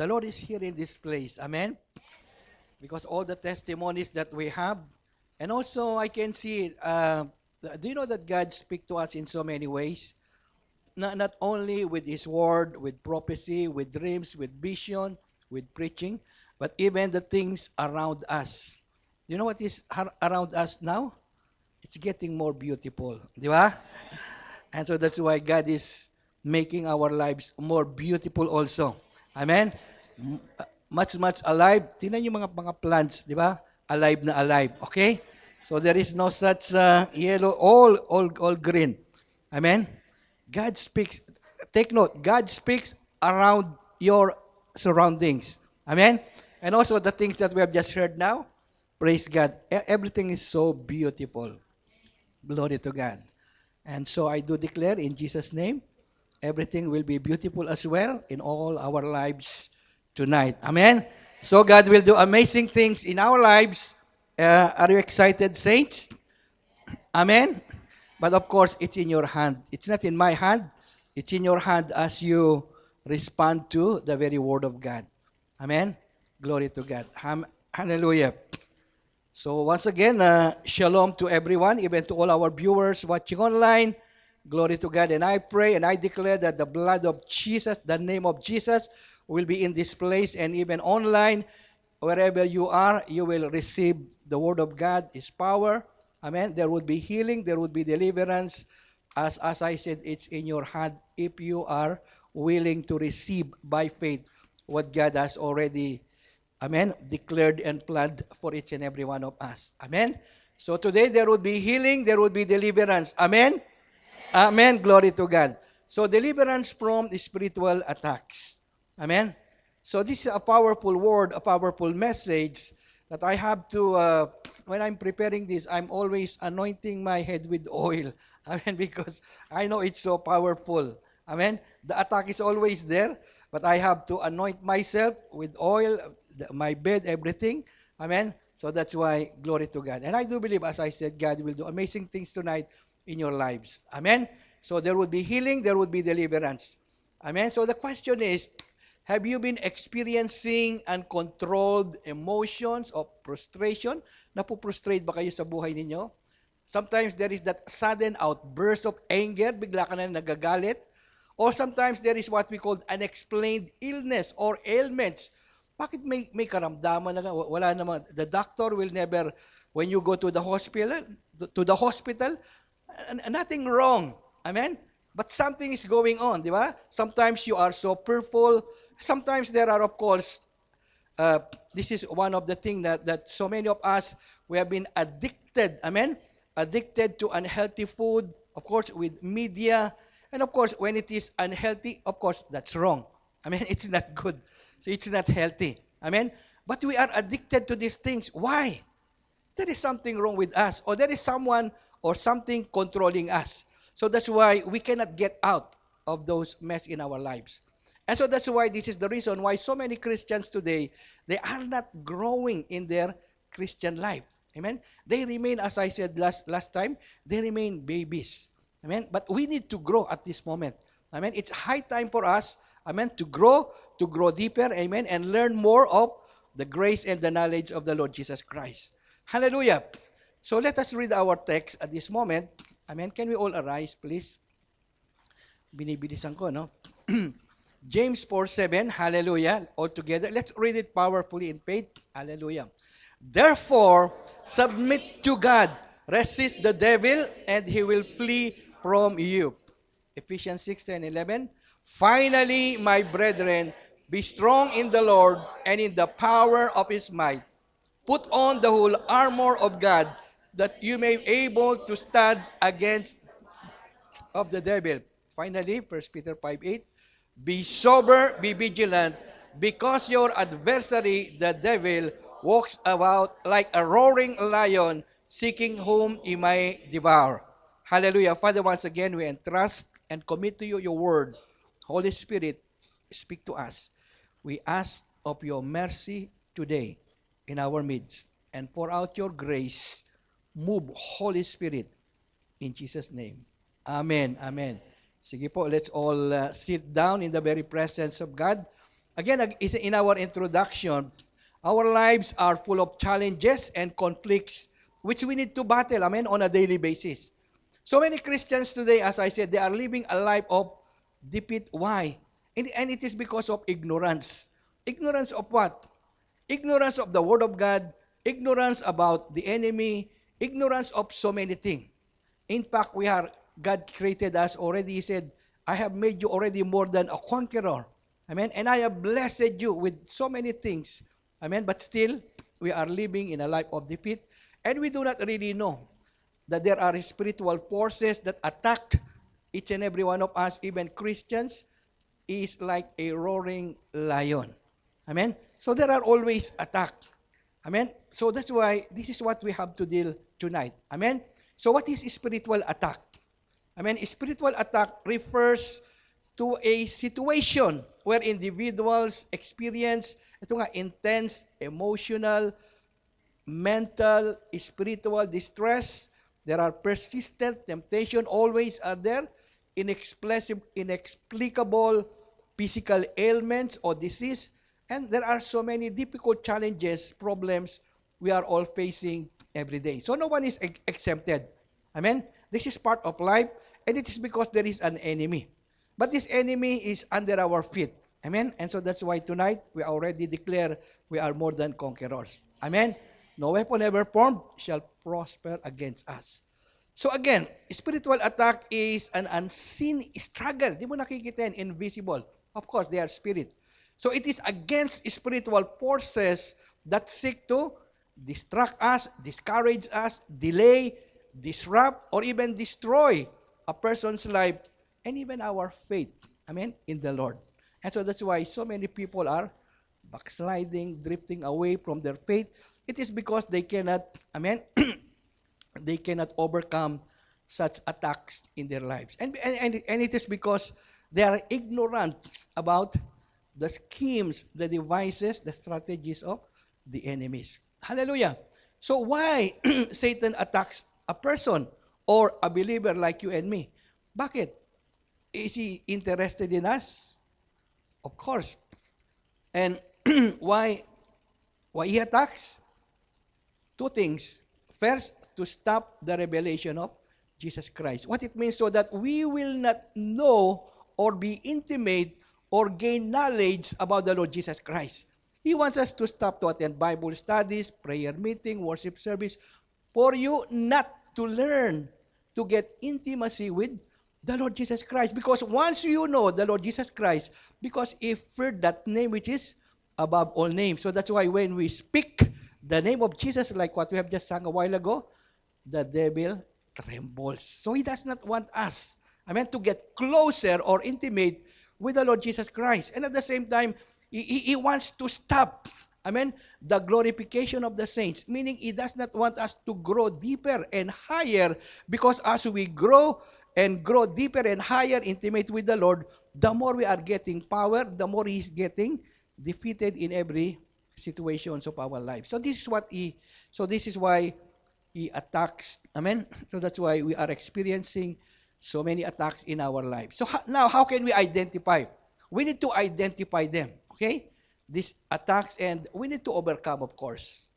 the Lord is here in this place. Amen? Because all the testimonies that we have, and also I can see, do you know that God speaks to us in so many ways? Not only with His Word, with prophecy, with dreams, with vision, with preaching, but even the things around us. You know what is around us now? It's getting more beautiful. Di ba? And so that's why God is making our lives more beautiful also. Amen? Much, much alive. Tingnan yung mga plants, di ba? Alive na alive. Okay? So there is no such yellow, all green. Amen? God speaks, take note, God speaks around your surroundings. Amen? And also the things that we have just heard now, praise God. Everything is so beautiful. Glory to God. And so I do declare in Jesus' name, everything will be beautiful as well in all our lives tonight. Amen? So God will do amazing things in our lives. Are you excited, saints? Amen? But of course, it's in your hand. It's not in my hand. It's in your hand as you respond to the very word of God. Amen? Glory to God. Hallelujah. So once again, shalom to everyone, even to all our viewers watching online. Glory to God. And I pray and I declare that the blood of Jesus, the name of Jesus, will be in this place and even online. Wherever you are, you will receive the word of God, His power. Amen. There would be healing, there would be deliverance. As I said, it's in your hand if you are willing to receive by faith what God has already, amen, declared and planned for each and every one of us. Amen. So today there would be healing, there would be deliverance. Amen. Amen. Glory to God. So deliverance from spiritual attacks. Amen. So this is a powerful word, a powerful message that I have to, when I'm preparing this, I'm always anointing my head with oil. Amen. Because I know it's so powerful. Amen. The attack is always there, but I have to anoint myself with oil, my bed, everything. Amen. So that's why, glory to God. And I do believe, as I said, God will do amazing things tonight in your lives. Amen. So there would be healing, there would be deliverance. Amen. So the question is, have you been experiencing uncontrolled emotions of frustration? Napuprostrate ba kayo sa buhay ninyo? Sometimes there is that sudden outburst of anger, bigla ka na nagagalit. Or sometimes there is what we call unexplained illness or ailments. Bakit may karamdaman na wala naman? The doctor will never, when you go to the hospital, nothing wrong. Amen? But something is going on, di ba? Sometimes you are so fearful. Sometimes there are, of course, this is one of the things that so many of us, we have been addicted, amen? Addicted to unhealthy food, of course, with media. And of course, when it is unhealthy, of course, that's wrong. Amen? It's not good. So it's not healthy. Amen? But we are addicted to these things. Why? There is something wrong with us, or there is someone or something controlling us. So that's why we cannot get out of those mess in our lives. And so that's why this is the reason why so many Christians today, they are not growing in their Christian life. Amen? They remain, as I said last time, they remain babies. Amen? But we need to grow at this moment. Amen? It's high time for us, amen, to grow deeper, amen, and learn more of the grace and the knowledge of the Lord Jesus Christ. Hallelujah. So let us read our text at this moment. Amen. Can we all arise, please? Binibilisan ko, no? James 4:7. Hallelujah. All together. Let's read it powerfully in faith. Hallelujah. Therefore, submit to God. Resist the devil, and he will flee from you. Ephesians 6:10-11. Finally, my brethren, be strong in the Lord and in the power of His might. Put on the whole armor of God, that you may be able to stand against of the devil. Finally, 1 Peter 5:8, be sober, be vigilant, because your adversary, the devil, walks about like a roaring lion, seeking whom he may devour. Hallelujah. Father, once again, we entrust and commit to you your word. Holy Spirit, speak to us. We ask of your mercy today in our midst, and pour out your grace. Move, Holy Spirit, in Jesus' name. Amen. Amen. Sige po, let's all sit down in the very presence of God. Again, in our introduction, our lives are full of challenges and conflicts which we need to battle, amen, on a daily basis. So many Christians today, as I said, they are living a life of defeat. Why? And it is because of ignorance. Ignorance of what? Ignorance of the Word of God, ignorance about the enemy, ignorance of so many things. In fact, God created us already. He said, I have made you already more than a conqueror. Amen. And I have blessed you with so many things. Amen. But still, we are living in a life of defeat. And we do not really know that there are spiritual forces that attacked each and every one of us, even Christians, is like a roaring lion. Amen. So there are always attacks. Amen. So that's why this is what we have to deal tonight. Amen. So what is spiritual attack? Amen. Spiritual attack refers to a situation where individuals experience ito nga, intense emotional, mental, spiritual distress. There are persistent temptation, always are there, inexplicable physical ailments or disease, and there are so many difficult challenges, problems we are all facing every day. So no one is exempted. Amen? This is part of life, and it is because there is an enemy. But this enemy is under our feet. Amen? And so that's why tonight, we already declare we are more than conquerors. Amen? No weapon ever formed shall prosper against us. So again, spiritual attack is an unseen struggle. Di mo nakikita yan, invisible. Of course, they are spirit. So it is against spiritual forces that seek to distract us, discourage us, delay, disrupt, or even destroy a person's life and even our faith, amen, in the Lord. And so that's why so many people are backsliding, drifting away from their faith. It is because they cannot, amen, they cannot overcome such attacks in their lives. And it is because they are ignorant about the schemes, the devices, the strategies of the enemies. Hallelujah. So why Satan attacks a person or a believer like you and me? Bakit? Is he interested in us? Of course. And why he attacks? Two things. First, to stop the revelation of Jesus Christ. What it means, so that we will not know or be intimate or gain knowledge about the Lord Jesus Christ. He wants us to stop to attend Bible studies, prayer meeting, worship service, for you not to learn to get intimacy with the Lord Jesus Christ. Because once you know the Lord Jesus Christ, because he feared that name which is above all names. So that's why when we speak the name of Jesus, like what we have just sung a while ago, the devil trembles. So he does not want us, amen, to get closer or intimate with the Lord Jesus Christ. And at the same time, he wants to stop, amen, the glorification of the saints. Meaning, he does not want us to grow deeper and higher, because as we grow and grow deeper and higher, intimate with the Lord, the more we are getting power, the more he is getting defeated in every situations of our life. So this is why he attacks. Amen? So that's why we are experiencing so many attacks in our lives. So now, how can we identify? We need to identify them. Okay? These attacks, and we need to overcome, of course.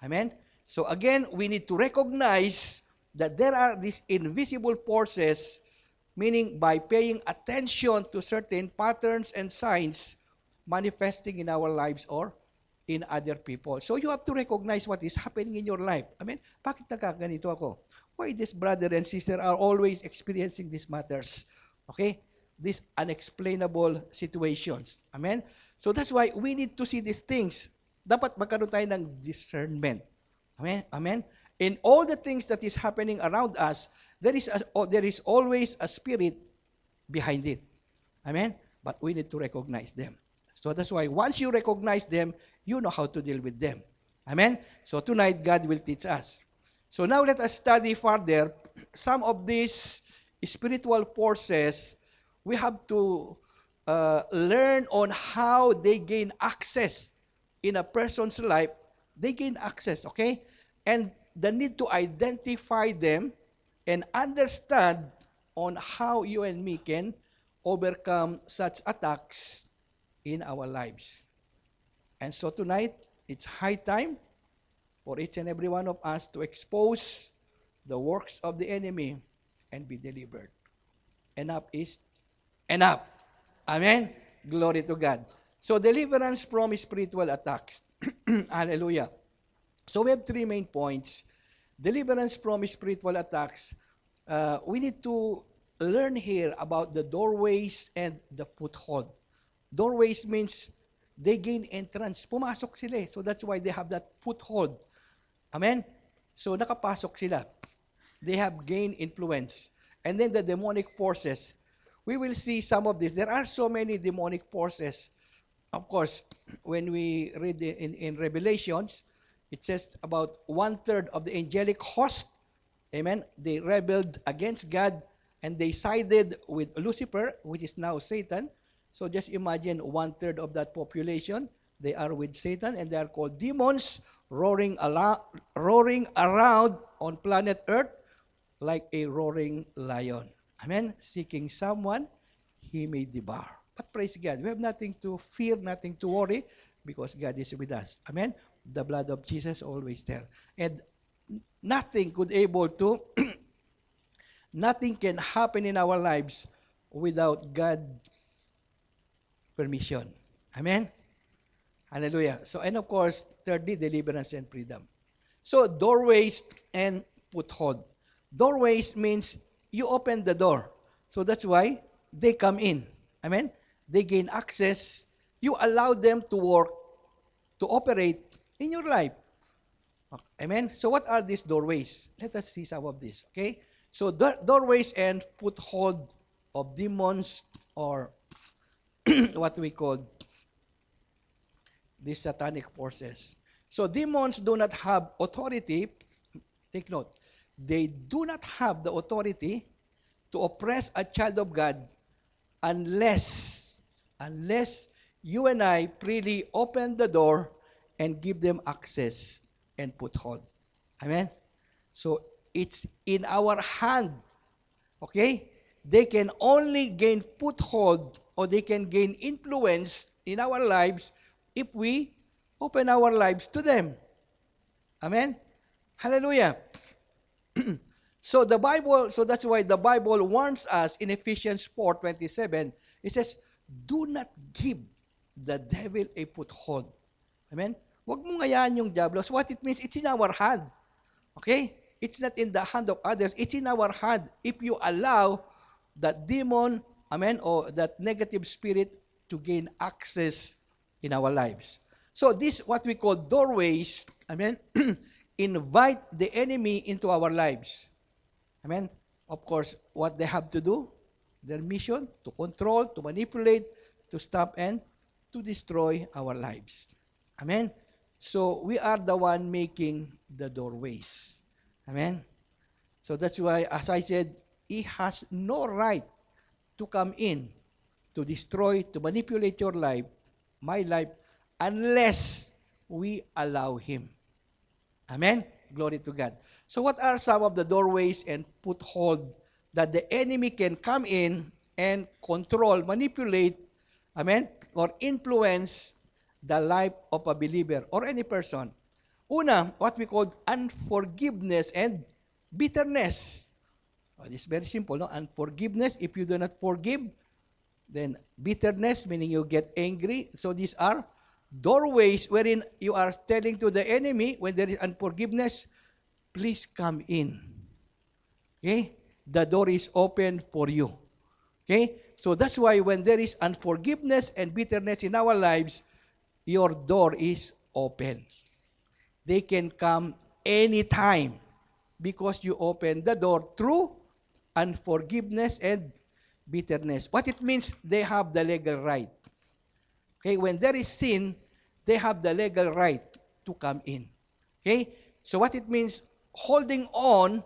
Amen? So again, we need to recognize that there are these invisible forces, meaning by paying attention to certain patterns and signs manifesting in our lives or in other people. So you have to recognize what is happening in your life. Amen? Bakit nagkaganito ako? Why this brother and sister are always experiencing these matters? Okay? These unexplainable situations. Amen? So that's why we need to see these things. Dapat magkaroon tayo ng discernment. Amen? Amen? In all the things that is happening around us, there is always a spirit behind it. Amen? But we need to recognize them. So that's why once you recognize them, you know how to deal with them. Amen? So tonight, God will teach us. So now let us study further some of these spiritual forces. We have to learn on how they gain access in a person's life. They gain access, okay? And the need to identify them and understand on how you and me can overcome such attacks in our lives. And so tonight, it's high time for each and every one of us to expose the works of the enemy and be delivered. Enough is enough. Amen? Glory to God. So deliverance from spiritual attacks. Hallelujah. So we have three main points. Deliverance from spiritual attacks. We need to learn here about the doorways and the foothold. Doorways means they gain entrance. Pumasok sila eh. So that's why they have that foothold. Amen? So nakapasok sila. They have gained influence. And then the demonic forces. We will see some of this. There are so many demonic forces. Of course, when we read in Revelations, it says about 1/3 of the angelic host, amen, they rebelled against God and they sided with Lucifer, which is now Satan. So just imagine 1/3 of that population, they are with Satan and they are called demons roaring around on planet Earth like a roaring lion. Amen? Seeking someone he may devour. But praise God, we have nothing to fear, nothing to worry, because God is with us. Amen? The blood of Jesus always there. And nothing could able to, nothing can happen in our lives without God's permission. Amen? Hallelujah. So, and of course, thirdly, deliverance and freedom. So, doorways and foothold. Doorways means you open the door. So that's why they come in. Amen? They gain access. You allow them to work, to operate in your life. Amen? So what are these doorways? Let us see some of this. Okay? So doorways and foothold of demons, or what we call these satanic forces. So demons do not have authority. Take note. They do not have the authority to oppress a child of God unless you and I freely open the door and give them access and foothold. Amen? So it's in our hand. Okay? They can only gain foothold or they can gain influence in our lives if we open our lives to them. Amen? Hallelujah. So that's why the Bible warns us in Ephesians 4:27. It says, do not give the devil a foothold. Amen? Huwag mong ngayaan yung diablo. So what it means, it's in our hand. Okay? It's not in the hand of others. It's in our hand. If you allow that demon, amen, or that negative spirit to gain access in our lives. So this, what we call doorways, amen, invite the enemy into our lives. Amen? Of course, what they have to do, their mission, to control, to manipulate, to stop, and to destroy our lives. Amen? So, we are the one making the doorways. Amen? So, that's why, as I said, he has no right to come in, to destroy, to manipulate your life, my life, unless we allow him. Amen? Glory to God. So what are some of the doorways and foothold that the enemy can come in and control, manipulate, amen, or influence the life of a believer or any person? Una, what we call unforgiveness and bitterness. This is very simple, no? Unforgiveness, if you do not forgive, then bitterness, meaning you get angry. So these are doorways wherein you are telling to the enemy, when there is unforgiveness, please come in. Okay? The door is open for you. Okay? So that's why when there is unforgiveness and bitterness in our lives, your door is open. They can come anytime because you open the door through unforgiveness and bitterness. What it means, they have the legal right. Okay? When there is sin, they have the legal right to come in. Okay? So what it means, holding on,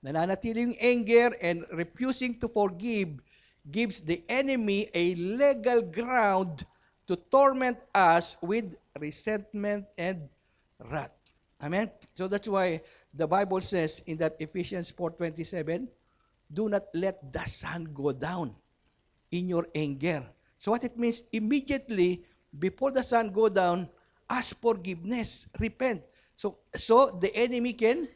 nananatiling anger and refusing to forgive gives the enemy a legal ground to torment us with resentment and wrath. Amen? So that's why the Bible says in that Ephesians 4:27, do not let the sun go down in your anger. So what it means, immediately, before the sun go down, ask forgiveness, repent. So the enemy can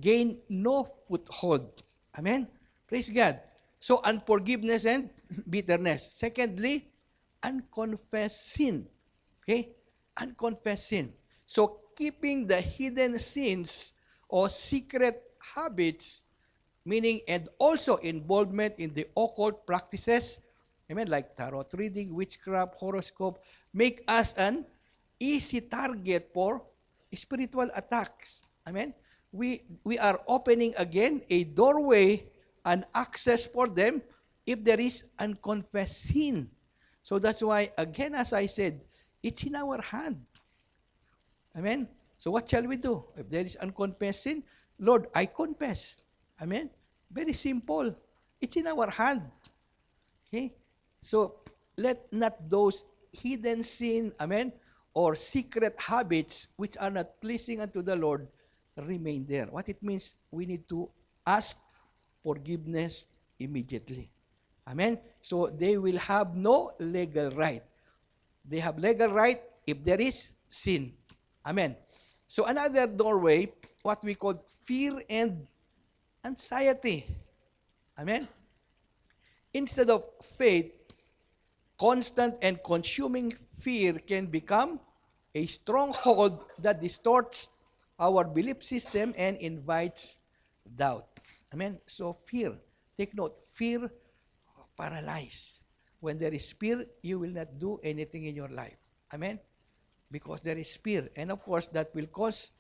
gain no foothold. Amen? Praise God. So unforgiveness and bitterness. Secondly, unconfessed sin. Okay? Unconfessed sin. So keeping the hidden sins or secret habits, meaning and also involvement in the occult practices, amen, like tarot reading, witchcraft, horoscope, make us an easy target for spiritual attacks. Amen. We are opening again a doorway and access for them if there is unconfessed sin. So that's why, again, as I said, it's in our hand. Amen. So what shall we do? If there is unconfessed sin, Lord, I confess. Amen. Very simple. It's in our hand. Okay? So let not those hidden sin, amen, or secret habits which are not pleasing unto the Lord remain there. What it means, we need to ask forgiveness immediately. Amen? So they will have no legal right. They have legal right if there is sin. Amen. So another doorway, what we call fear and anxiety. Amen? Instead of faith, constant and consuming fear can become a stronghold that distorts our belief system and invites doubt. Amen? So fear, take note, fear paralyzes. When there is fear, you will not do anything in your life. Amen? Because there is fear. And of course, that will cause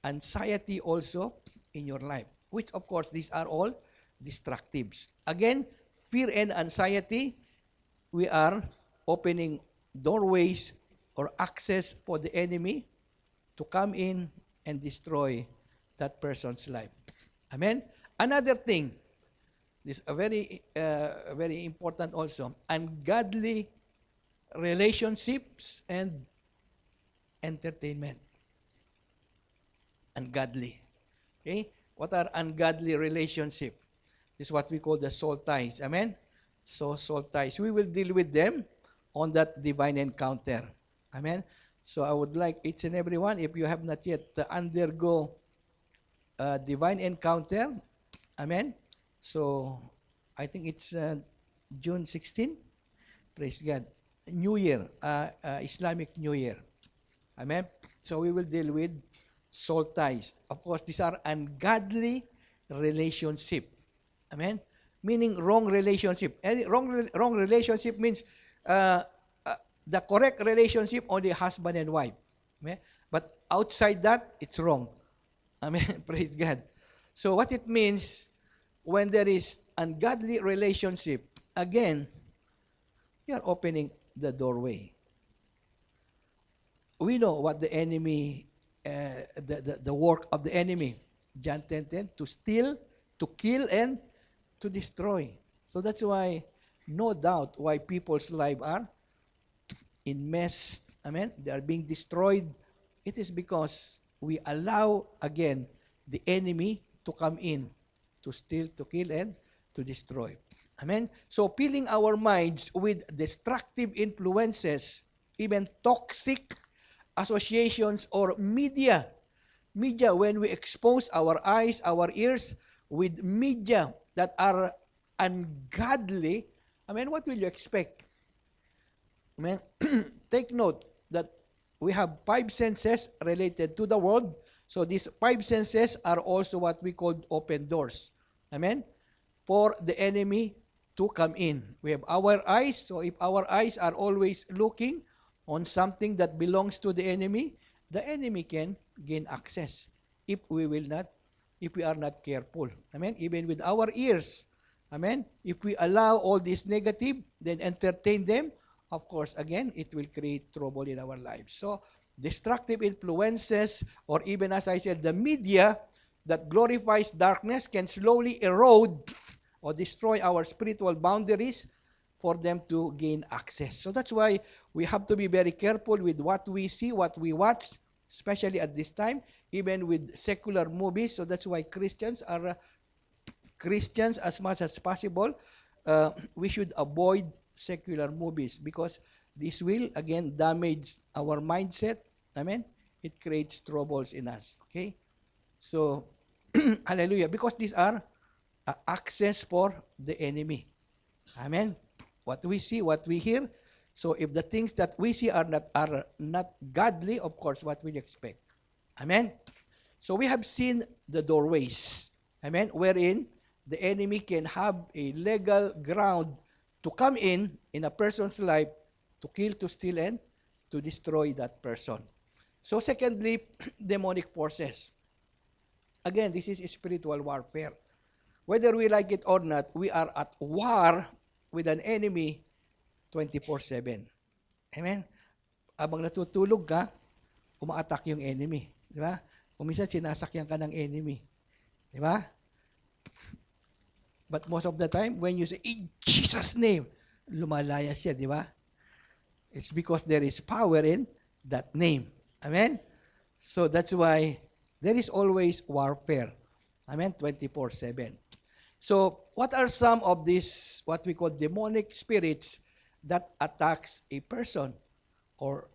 anxiety also in your life. Which of course, these are all destructives. Again, fear and anxiety, we are opening doorways or access for the enemy to come in and destroy that person's life. Amen? Another thing, this is a very important also, ungodly relationships and entertainment. Ungodly. Okay? What are ungodly relationships? This is what we call the soul ties. Amen? So soul ties. We will deal with them on that divine encounter. Amen? So I would like each and every one, if you have not yet undergo a divine encounter, amen? So I think it's June 16. Praise God. New Year, Islamic New Year. Amen? So we will deal with soul ties. Of course, these are ungodly relationship. Amen? Meaning wrong relationship. Wrong relationship means the correct relationship only husband and wife. Amen? But outside that, it's wrong. Amen? Praise God. So what it means, when there is ungodly relationship, again, you are opening the doorway. We know what the enemy, the work of the enemy. John 10:10, to steal, to kill, and to destroy. So that's why, no doubt, why people's lives are in mess. Amen? They are being destroyed. It is because we allow, again, the enemy to come in, to steal, to kill, and to destroy. Amen? So, filling our minds with destructive influences, even toxic associations or media. Media, when we expose our eyes, our ears with media that are ungodly, amen, what will you expect? Amen? Take note that we have 5 senses related to the world. So these 5 senses are also what we call open doors. Amen? For the enemy to come in. We have our eyes. So if our eyes are always looking on something that belongs to the enemy can gain access if we are not careful. Amen? Even with our ears. Amen? If we allow all this negative, then entertain them, of course, again, it will create trouble in our lives. So, destructive influences, or even as I said, the media that glorifies darkness can slowly erode or destroy our spiritual boundaries for them to gain access. So that's why we have to be very careful with what we see, what we watch, especially at this time, even with secular movies. So that's why Christians as much as possible, we should avoid secular movies because this will, again, damage our mindset. Amen? It creates troubles in us. Okay? So, hallelujah. Because these are access for the enemy. Amen? What we see, what we hear. So, if the things that we see are not godly, of course, what will you expect? Amen? So, we have seen the doorways. Amen? Wherein the enemy can have a legal ground to come in a person's life to kill, to steal, and to destroy that person. So secondly, demonic forces. Again, this is spiritual warfare. Whether we like it or not, we are at war with an enemy 24/7. Amen? Abang natutulog ka, uma-attack yung enemy. Di ba? Kung minsan sinasakyan ka ng enemy. Di ba? But most of the time, when you say, in Jesus' name, lumalaya siya, di ba? It's because there is power in that name. Amen? So that's why there is always warfare. Amen? 24/7. So what are some of these, what we call demonic spirits that attacks a person or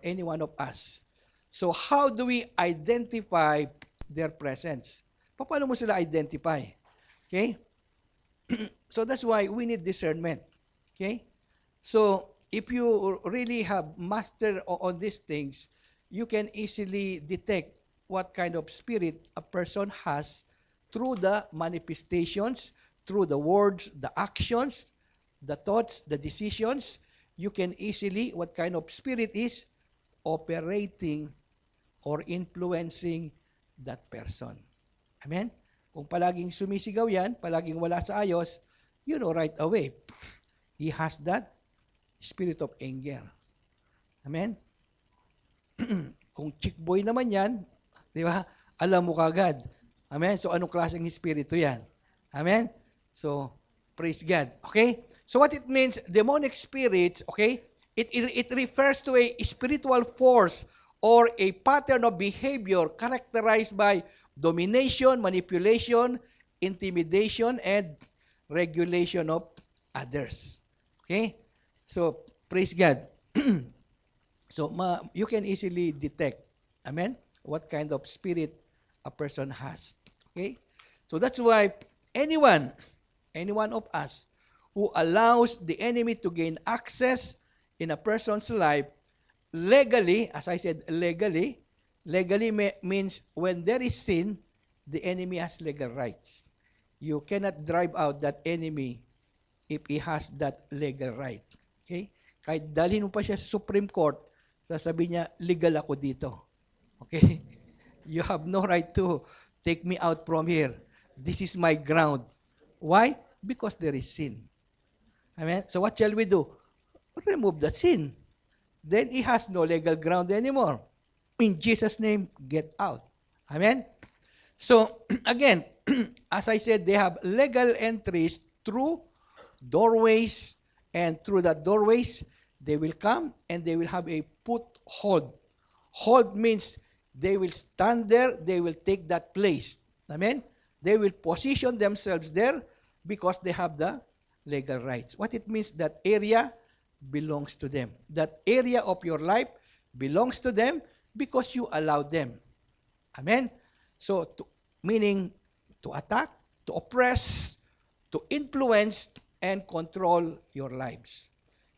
any one of us? So how do we identify their presence? Paano mo sila identify? Okay? So that's why we need discernment. Okay? So if you really have mastered on these things, you can easily detect what kind of spirit a person has through the manifestations, through the words, the actions, the thoughts, the decisions. You can easily, what kind of spirit is operating or influencing that person. Amen? Kung palaging sumisigaw yan, palaging wala sa ayos, you know right away, he has that spirit of anger. Amen? Kung chick boy naman yan, di ba? Alam mo kagad. Amen? So, anong klaseng espiritu yan? Amen? So, praise God. Okay? So, what it means, demonic spirits, okay, it refers to a spiritual force or a pattern of behavior characterized by domination, manipulation, intimidation, and regulation of others. Okay? So, praise God. So, you can easily detect, amen, what kind of spirit a person has. Okay? So, that's why any one of us who allows the enemy to gain access in a person's life legally, as I said, legally means when there is sin, the enemy has legal rights. You cannot drive out that enemy if he has that legal right. Okay? Kahit dalhin mo pa siya sa Supreme Court, sasabihin niya, legal ako dito. Okay? You have no right to take me out from here. This is my ground. Why? Because there is sin. Amen? So what shall we do? Remove that sin. Then he has no legal ground anymore. In Jesus' name, get out. Amen? So, again, as I said, they have legal entries through doorways, and through that doorways, they will come and they will have a foothold. Hold means they will stand there, they will take that place. Amen? They will position themselves there because they have the legal rights. What it means, that area belongs to them. That area of your life belongs to them because you allowed them. Amen? So, meaning to attack, to oppress, to influence, and control your lives.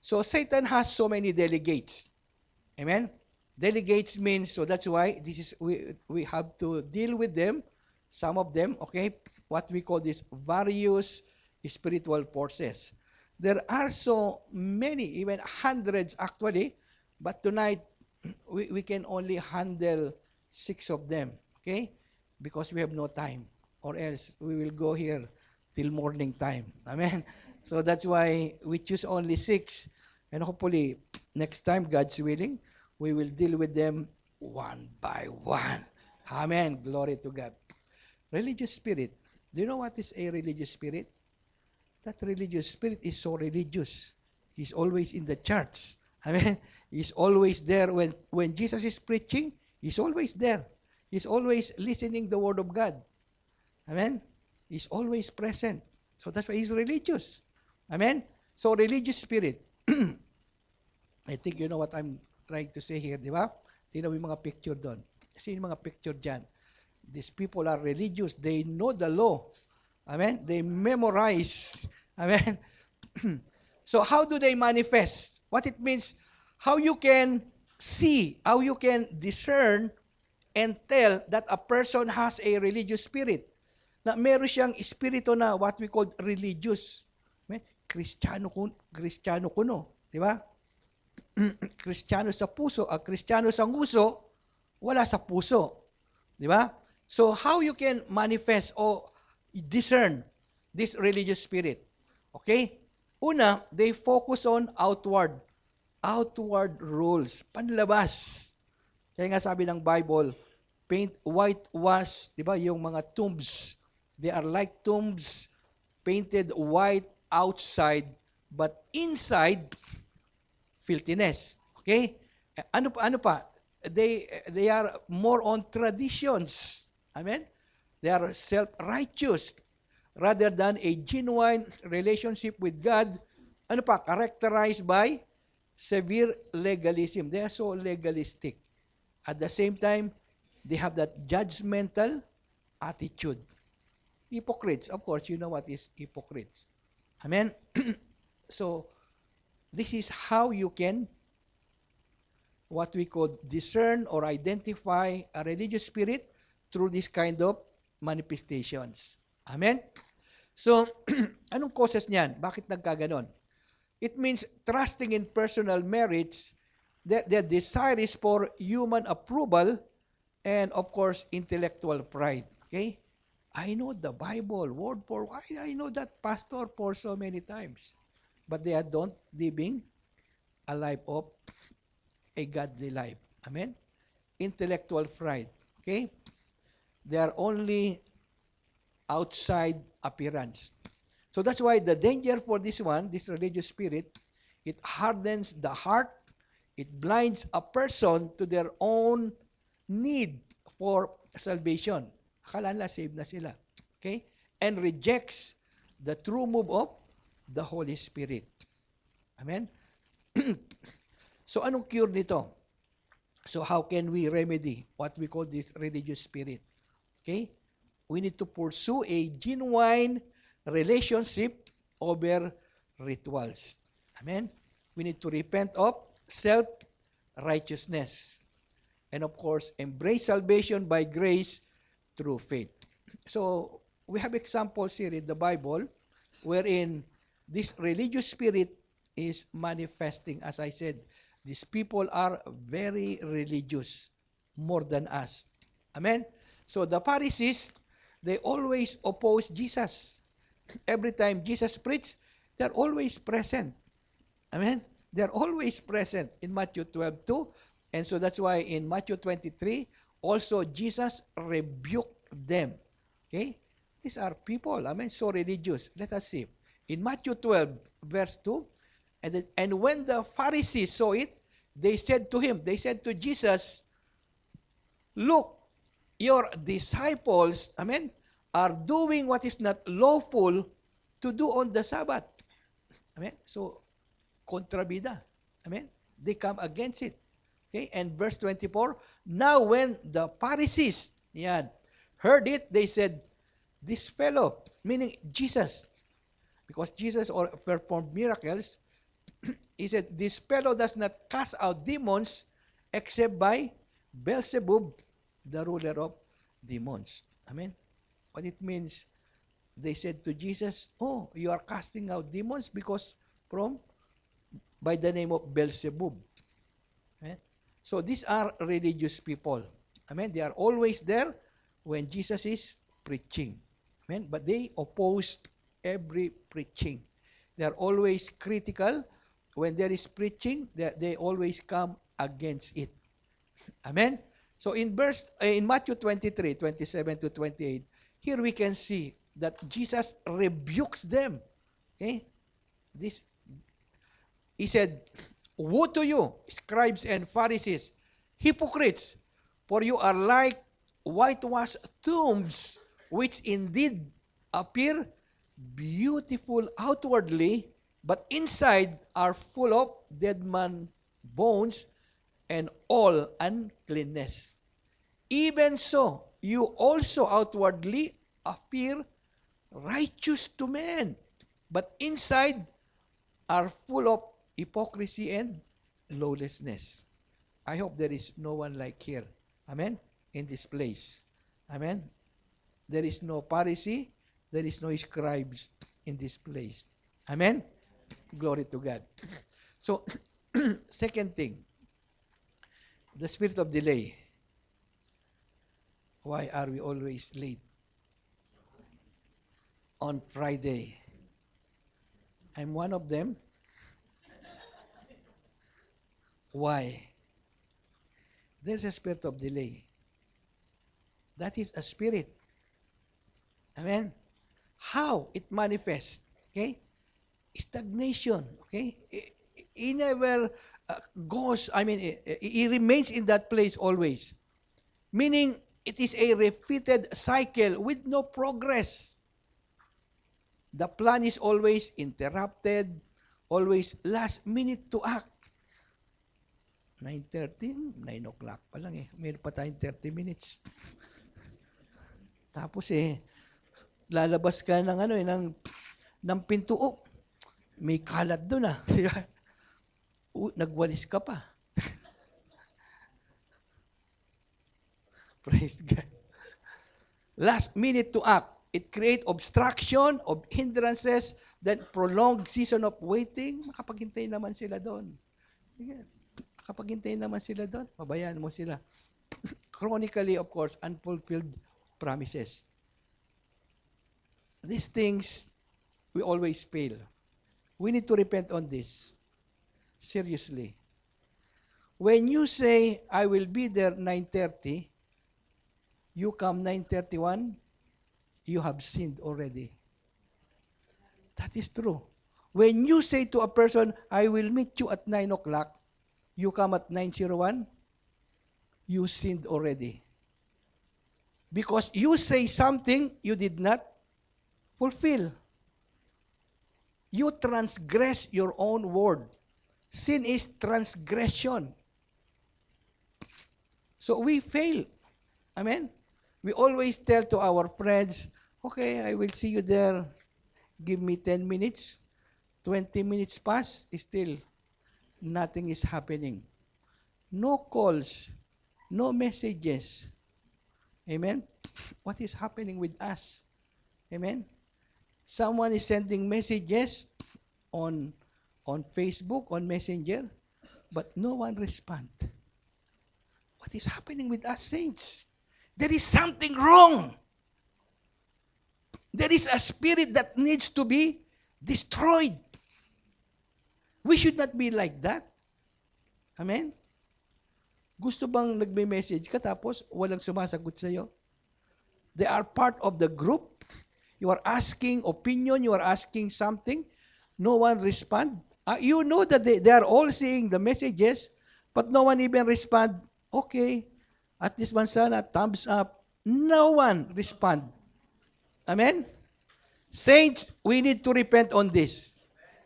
So, Satan has so many delegates. Amen? Delegates means, so that's why this is we have to deal with them, some of them, okay? What we call these various spiritual forces. There are so many, even hundreds actually, but tonight, we can only handle 6 of them, okay? Because we have no time, or else we will go here till morning time. Amen? So that's why we choose only 6, and hopefully, next time, God's willing, we will deal with them one by one. Amen? Glory to God. Religious spirit. Do you know what is a religious spirit? That religious spirit is so religious. He's always in the church. Amen? He's always there when Jesus is preaching. He's always there. He's always listening the word of God. Amen? He's always present. So that's why he's religious. Amen? So, religious spirit. I think you know what I'm trying to say here, di ba? Tingnan mo yung mga picture doon. Kasi yung mga picture dyan. These people are religious. They know the law. Amen? They memorize. Amen? So, how do they manifest? What it means, how you can see, how you can discern and tell that a person has a religious spirit. Na meron siyang espiritu na what we call religious. Amen? Kristiyano kuno. Di ba? Kristiyano sa puso, Kristiyano sa nguso, wala sa puso. Di ba? So, how you can manifest or discern this religious spirit? Okay? Una, they focus on outward rules, panlabas. Kaya nga sabi ng Bible, whitewash, di ba, yung mga tombs, they are like tombs, painted white outside, but inside, filthiness. Okay? Ano pa? They are more on traditions. Amen? They are self-righteous rather than a genuine relationship with God. Ano pa? Characterized by severe legalism. They are so legalistic. At the same time, they have that judgmental attitude. Hypocrites. Of course, you know what is hypocrites. Amen? So, this is how you can, what we call discern or identify a religious spirit through this kind of manifestations. Amen? So, anong causes niyan? Bakit nagkaganon? It means trusting in personal merits, that their desire is for human approval, and of course, intellectual pride. Okay? I know the Bible, word for word. I know that pastor for so many times. But they are not living a life of a godly life. Amen? Intellectual pride. Okay? They are only outside appearance. So that's why the danger for this one, this religious spirit, it hardens the heart, it blinds a person to their own need for salvation. Akala nila saved na sila. Okay? And rejects the true move of the Holy Spirit. Amen? So anong cure nito? So how can we remedy what we call this religious spirit? Okay? We need to pursue a genuine relationship over rituals. Amen? We need to repent of self-righteousness. And of course, embrace salvation by grace through faith. So, we have examples here in the Bible wherein this religious spirit is manifesting. As I said, these people are very religious, more than us. Amen? So the Pharisees, they always oppose Jesus. Every time Jesus preached, they're always present. Amen? They're always present in Matthew 12:2. And so that's why in Matthew 23, also Jesus rebuked them. Okay? These are people, amen, so religious. Let us see. In Matthew 12, verse 2, and when the Pharisees saw it, they said to Jesus, "Look, your disciples, amen, are doing what is not lawful to do on the Sabbath." Amen? So, kontrabida. Amen? They come against it. Okay? And verse 24, now when the Pharisees, heard it, they said, this fellow, meaning Jesus, because Jesus performed miracles, he said, this fellow does not cast out demons except by Beelzebub, the ruler of demons. Amen? What it means, they said to Jesus, oh, you are casting out demons because by the name of Beelzebub. Amen? So these are religious people. Amen? They are always there when Jesus is preaching. Amen? But they opposed every preaching. They are always critical. When there is preaching, they always come against it. Amen? So in Matthew 23, 27 to 28, here we can see that Jesus rebukes them. Okay? He said, woe to you, scribes and Pharisees, hypocrites, for you are like whitewashed tombs, which indeed appear beautiful outwardly, but inside are full of dead man bones and all uncleanness. Even so, you also outwardly appear righteous to men, but inside are full of hypocrisy and lawlessness. I hope there is no one like here. Amen? In this place. Amen? There is no Pharisee, there is no scribes in this place. Amen? Glory to God. So, second thing, the spirit of delay. Why are we always late? On Friday. I'm one of them. Why? There's a spirit of delay. That is a spirit. Amen? How it manifests, okay? Stagnation, okay? He never goes, he remains in that place always. Meaning, it is a repeated cycle with no progress. The plan is always interrupted, always last minute to act. 9:30, 9 o'clock pa lang eh. Meron pa tayong 30 minutes. Tapos lalabas ka ng pinto. Oh, may kalat doon ah. Nagwalis ka pa. Praise God. Last minute to act. It creates obstruction, of hindrances, then prolonged season of waiting. Makapaghintay naman sila doon. Makapaghintay naman sila doon. Pabayaan mo sila. Chronically, of course, unfulfilled promises. These things, we always fail. We need to repent on this. Seriously. When you say, I will be there 9:30, you come 9:31, you have sinned already. That is true. When you say to a person, I will meet you at 9 o'clock, you come at 9:01, you sinned already. Because you say something you did not fulfill. You transgress your own word. Sin is transgression. So we fail. Amen? We always tell to our friends, okay, I will see you there. Give me 10 minutes. 20 minutes pass, still nothing is happening. No calls, no messages. Amen? What is happening with us? Amen? Someone is sending messages on Facebook, on Messenger, but no one responds. What is happening with us, saints? There is something wrong. There is a spirit that needs to be destroyed. We should not be like that. Amen? Gusto bang nagme-message ka tapos walang sumasagot sa'yo? They are part of the group. You are asking opinion, you are asking something, no one respond. You know that they are all seeing the messages, but no one even respond. Okay, at least man sana, thumbs up. No one respond. Amen? Saints, we need to repent on this.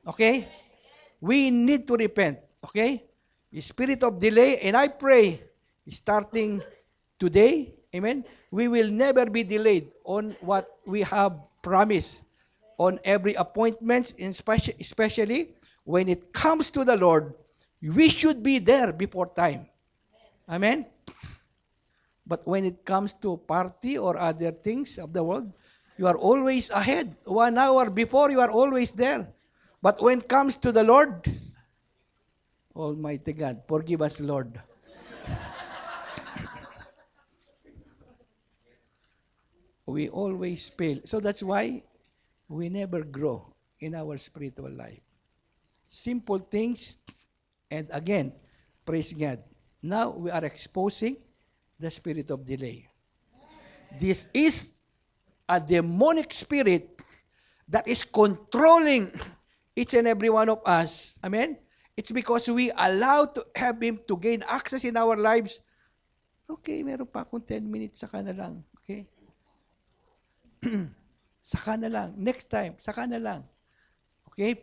Okay? We need to repent. Okay? The spirit of delay, and I pray, starting today, amen, we will never be delayed on what we have promised, on every appointment, especially when it comes to the Lord, we should be there before time. Amen? But when it comes to party or other things of the world, you are always ahead. 1 hour before, you are always there. But when it comes to the Lord, Almighty God, forgive us, Lord. We always fail. So that's why we never grow in our spiritual life. Simple things, and again, praise God. Now we are exposing the spirit of delay. This is a demonic spirit that is controlling each and every one of us. Amen? It's because we allow to have Him to gain access in our lives. Okay, meron pa akong 10 minutes, saka na lang. Okay? Saka na lang. Next time, saka na lang. Okay?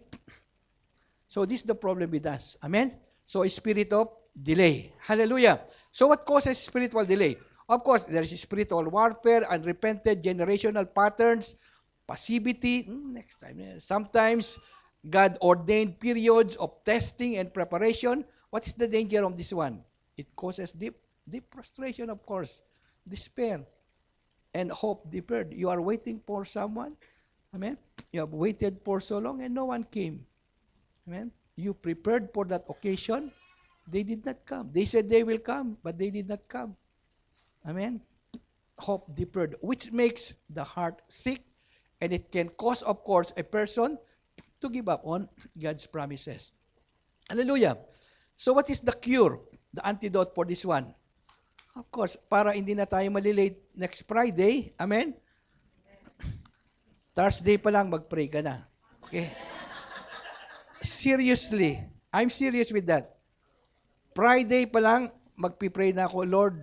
So this is the problem with us. Amen? So a spirit of delay. Hallelujah. So what causes spiritual delay? Of course, there is spiritual warfare, unrepented generational patterns, passivity. Next time. Sometimes God ordained periods of testing and preparation. What is the danger of this one? It causes deep frustration, of course, despair, and hope deferred. You are waiting for someone. Amen? You have waited for so long and no one came. Amen? You prepared for that occasion. They did not come. They said they will come, but they did not come. Amen? Hope deferred, which makes the heart sick, and it can cause, of course, a person to give up on God's promises. Hallelujah. So what is the cure? The antidote for this one? Of course, para hindi na tayo malilate next Friday, amen? Thursday pa lang, mag-pray ka na. Okay? Seriously. I'm serious with that. Friday pa lang, magpipray na ako, Lord,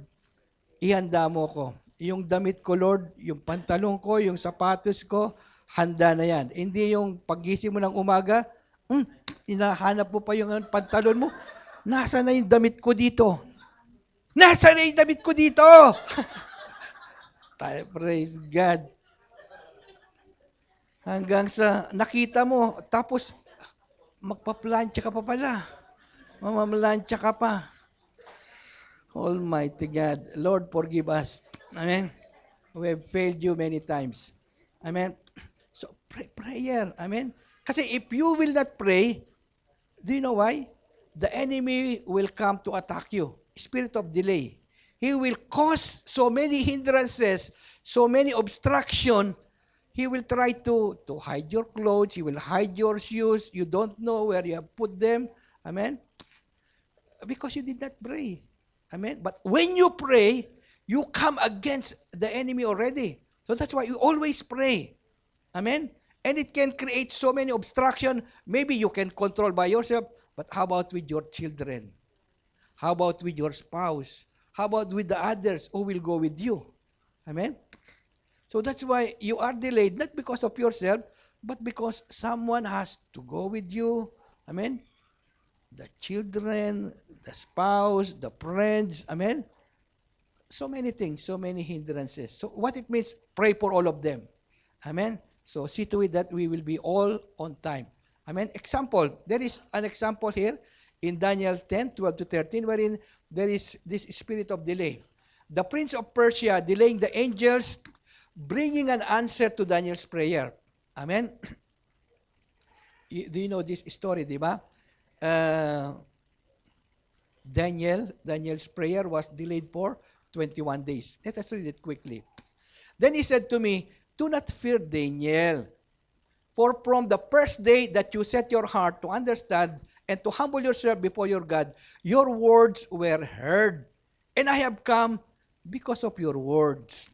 ihanda mo ko. Yung damit ko, Lord, yung pantalon ko, yung sapatos ko, handa na yan. Hindi yung pagising mo ng umaga, hinahanap mo pa yung pantalon mo, nasa na yung damit ko dito? Nasa na yung damit ko dito? Praise God. Hanggang sa nakita mo, tapos magpaplansya ka pa pala. Mamamlansya ka pa. Almighty God. Lord, forgive us. Amen. We have failed you many times. Amen. So, prayer. Amen. Kasi if you will not pray, do you know why? The enemy will come to attack you. Spirit of delay. He will cause so many hindrances, so many obstruction. He will try to hide your clothes. He will hide your shoes. You don't know where you have put them. Amen? Because you did not pray. Amen? But when you pray, you come against the enemy already. So that's why you always pray. Amen? And it can create so many obstruction. Maybe you can control by yourself, but how about with your children? How about with your spouse? How about with the others who will go with you? Amen? So that's why you are delayed, not because of yourself, but because someone has to go with you. Amen? The children, the spouse, the friends. Amen? So many things, so many hindrances. So what it means, pray for all of them. Amen? So see to it that we will be all on time. Amen? Example, there is an example here in Daniel 10:12-13, wherein there is this spirit of delay. The prince of Persia delaying the angels, bringing an answer to Daniel's prayer. Amen? Do you know this story, di ba? Daniel's prayer was delayed for 21 days. Let us read it quickly. Then he said to me, do not fear, Daniel, for from the first day that you set your heart to understand and to humble yourself before your God, your words were heard. And I have come because of your words.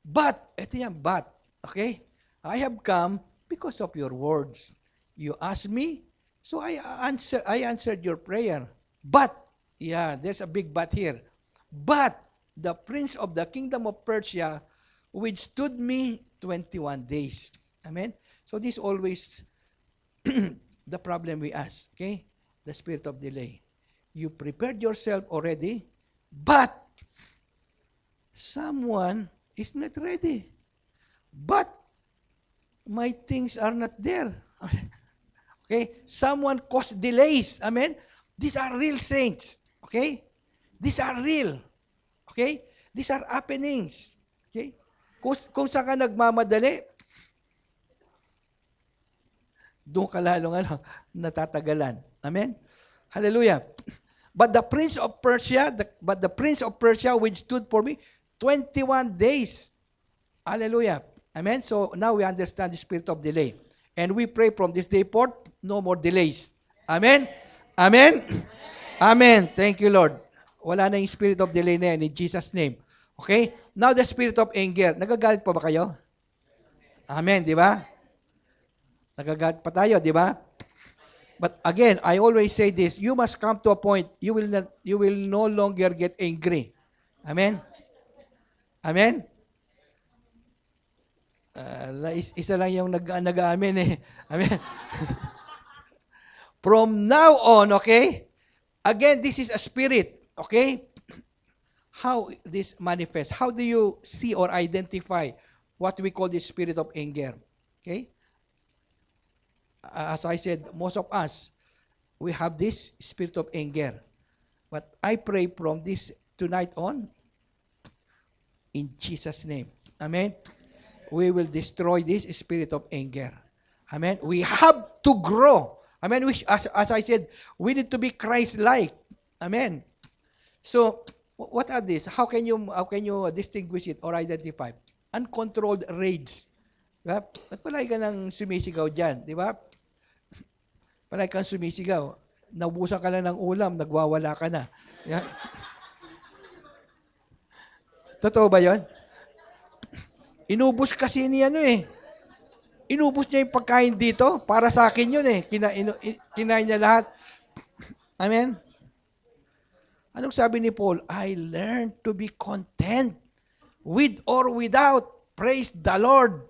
But, ito yan, but, okay? I have come because of your words. You asked me, so I answered your prayer. But, yeah, there's a big but here. But, the prince of the kingdom of Persia withstood me 21 days. Amen? So this always the problem we ask, okay? The spirit of delay. You prepared yourself already, but someone is not ready. But my things are not there. Okay? Someone caused delays. Amen? These are real saints. Okay? These are real. Okay? These are happenings. Okay? Kung saan ka nagmamadali, doon ka lalong natatagalan. Amen? Hallelujah. But the prince of Persia withstood for me 21 days. Hallelujah. Amen? So now we understand the spirit of delay. And we pray from this day forth, no more delays. Amen? Amen? Amen. Thank you, Lord. Wala na yung spirit of delay na yan in Jesus' name. Okay? Now the spirit of anger. Nagagalit pa ba kayo? Amen, di ba? Nagagalit pa tayo, di ba? But again, I always say this, you must come to a point, you will no longer get angry. Amen? Amen? Isa lang yung nag-amen eh. Amen? From now on, okay? Again, this is a spirit, okay? How this manifests? How do you see or identify what we call the spirit of anger? Okay? As I said, most of us, we have this spirit of anger. But I pray from this tonight on, in Jesus' name. Amen? We will destroy this spirit of anger. Amen? We have to grow. Amen? As I said, we need to be Christ-like. Amen? So, what are these? How can you distinguish it or identify? Uncontrolled rage. Diba? At palagi ka nang sumisigaw dyan, di ba? Palagi kang sumisigaw. Naubusan ka na ng ulam, nagwawala ka na. Yeah. Totoo ba yun? Inubos kasi niya Inubos niya yung pagkain dito. Para sa akin yun Kinain niya lahat. Amen? Anong sabi ni Paul? I learned to be content with or without. Praise the Lord.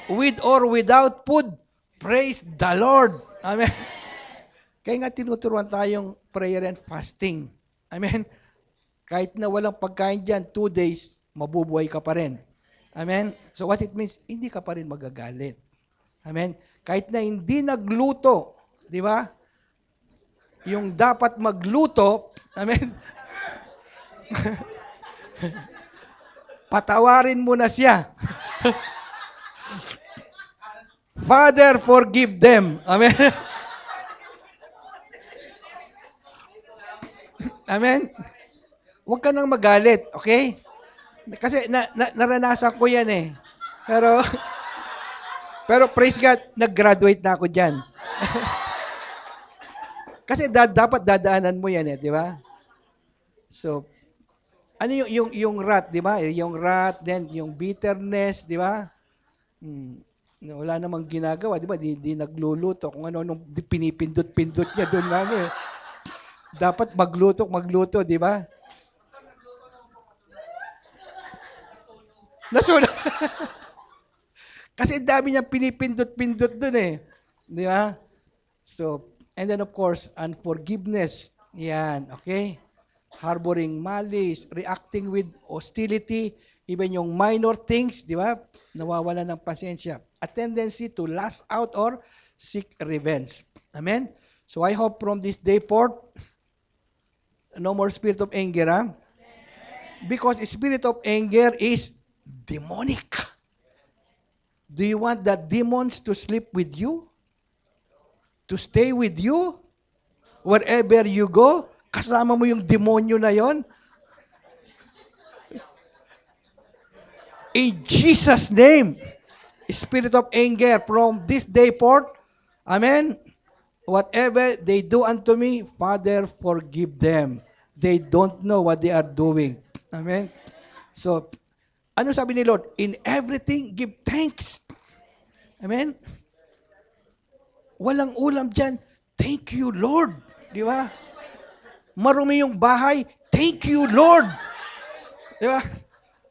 With or without food. Praise the Lord. Amen. Kaya nga tinuturuan tayong prayer and fasting. Amen. Kahit na walang pagkain dyan, 2 days, mabubuhay ka pa rin. Amen. So what it means, hindi ka pa rin magagalit. Amen. Kahit na hindi nagluto, di ba? Yung dapat magluto, amen. Patawarin mo na siya. Father, forgive them. Amen. Amen. Huwag ka nang magalit, okay? Kasi naranasan ko yan Pero praise God, nag-graduate na ako dyan. Kasi dapat dadaanan mo yan di ba? So, ano yung wrath, di ba? Yung wrath, then yung bitterness, di ba? Wala namang ginagawa, di ba? Di nagluluto. Kung ano pinipindot-pindot niya doon Dapat magluto, di ba? Nasunog. Kasi dami niyang pinipindot-pindot doon Di ba? So, and then of course, unforgiveness. Yan, okay? Harboring malice, reacting with hostility, even yung minor things, di ba? Nawawala ng pasensya. A tendency to lash out or seek revenge. Amen? So I hope from this day forth, no more spirit of anger, Because spirit of anger is demonic. Do you want the demons to sleep with you? To stay with you? Wherever you go? Kasama mo yung demonyo na yon? In Jesus' name, spirit of anger from this day forth, amen? Whatever they do unto me, Father, forgive them. They don't know what they are doing. Amen? So, ano sabi ni Lord? In everything, give thanks. Amen? Walang ulam dyan. Thank you, Lord. Di ba? Marumi yung bahay. Thank you, Lord. Di ba?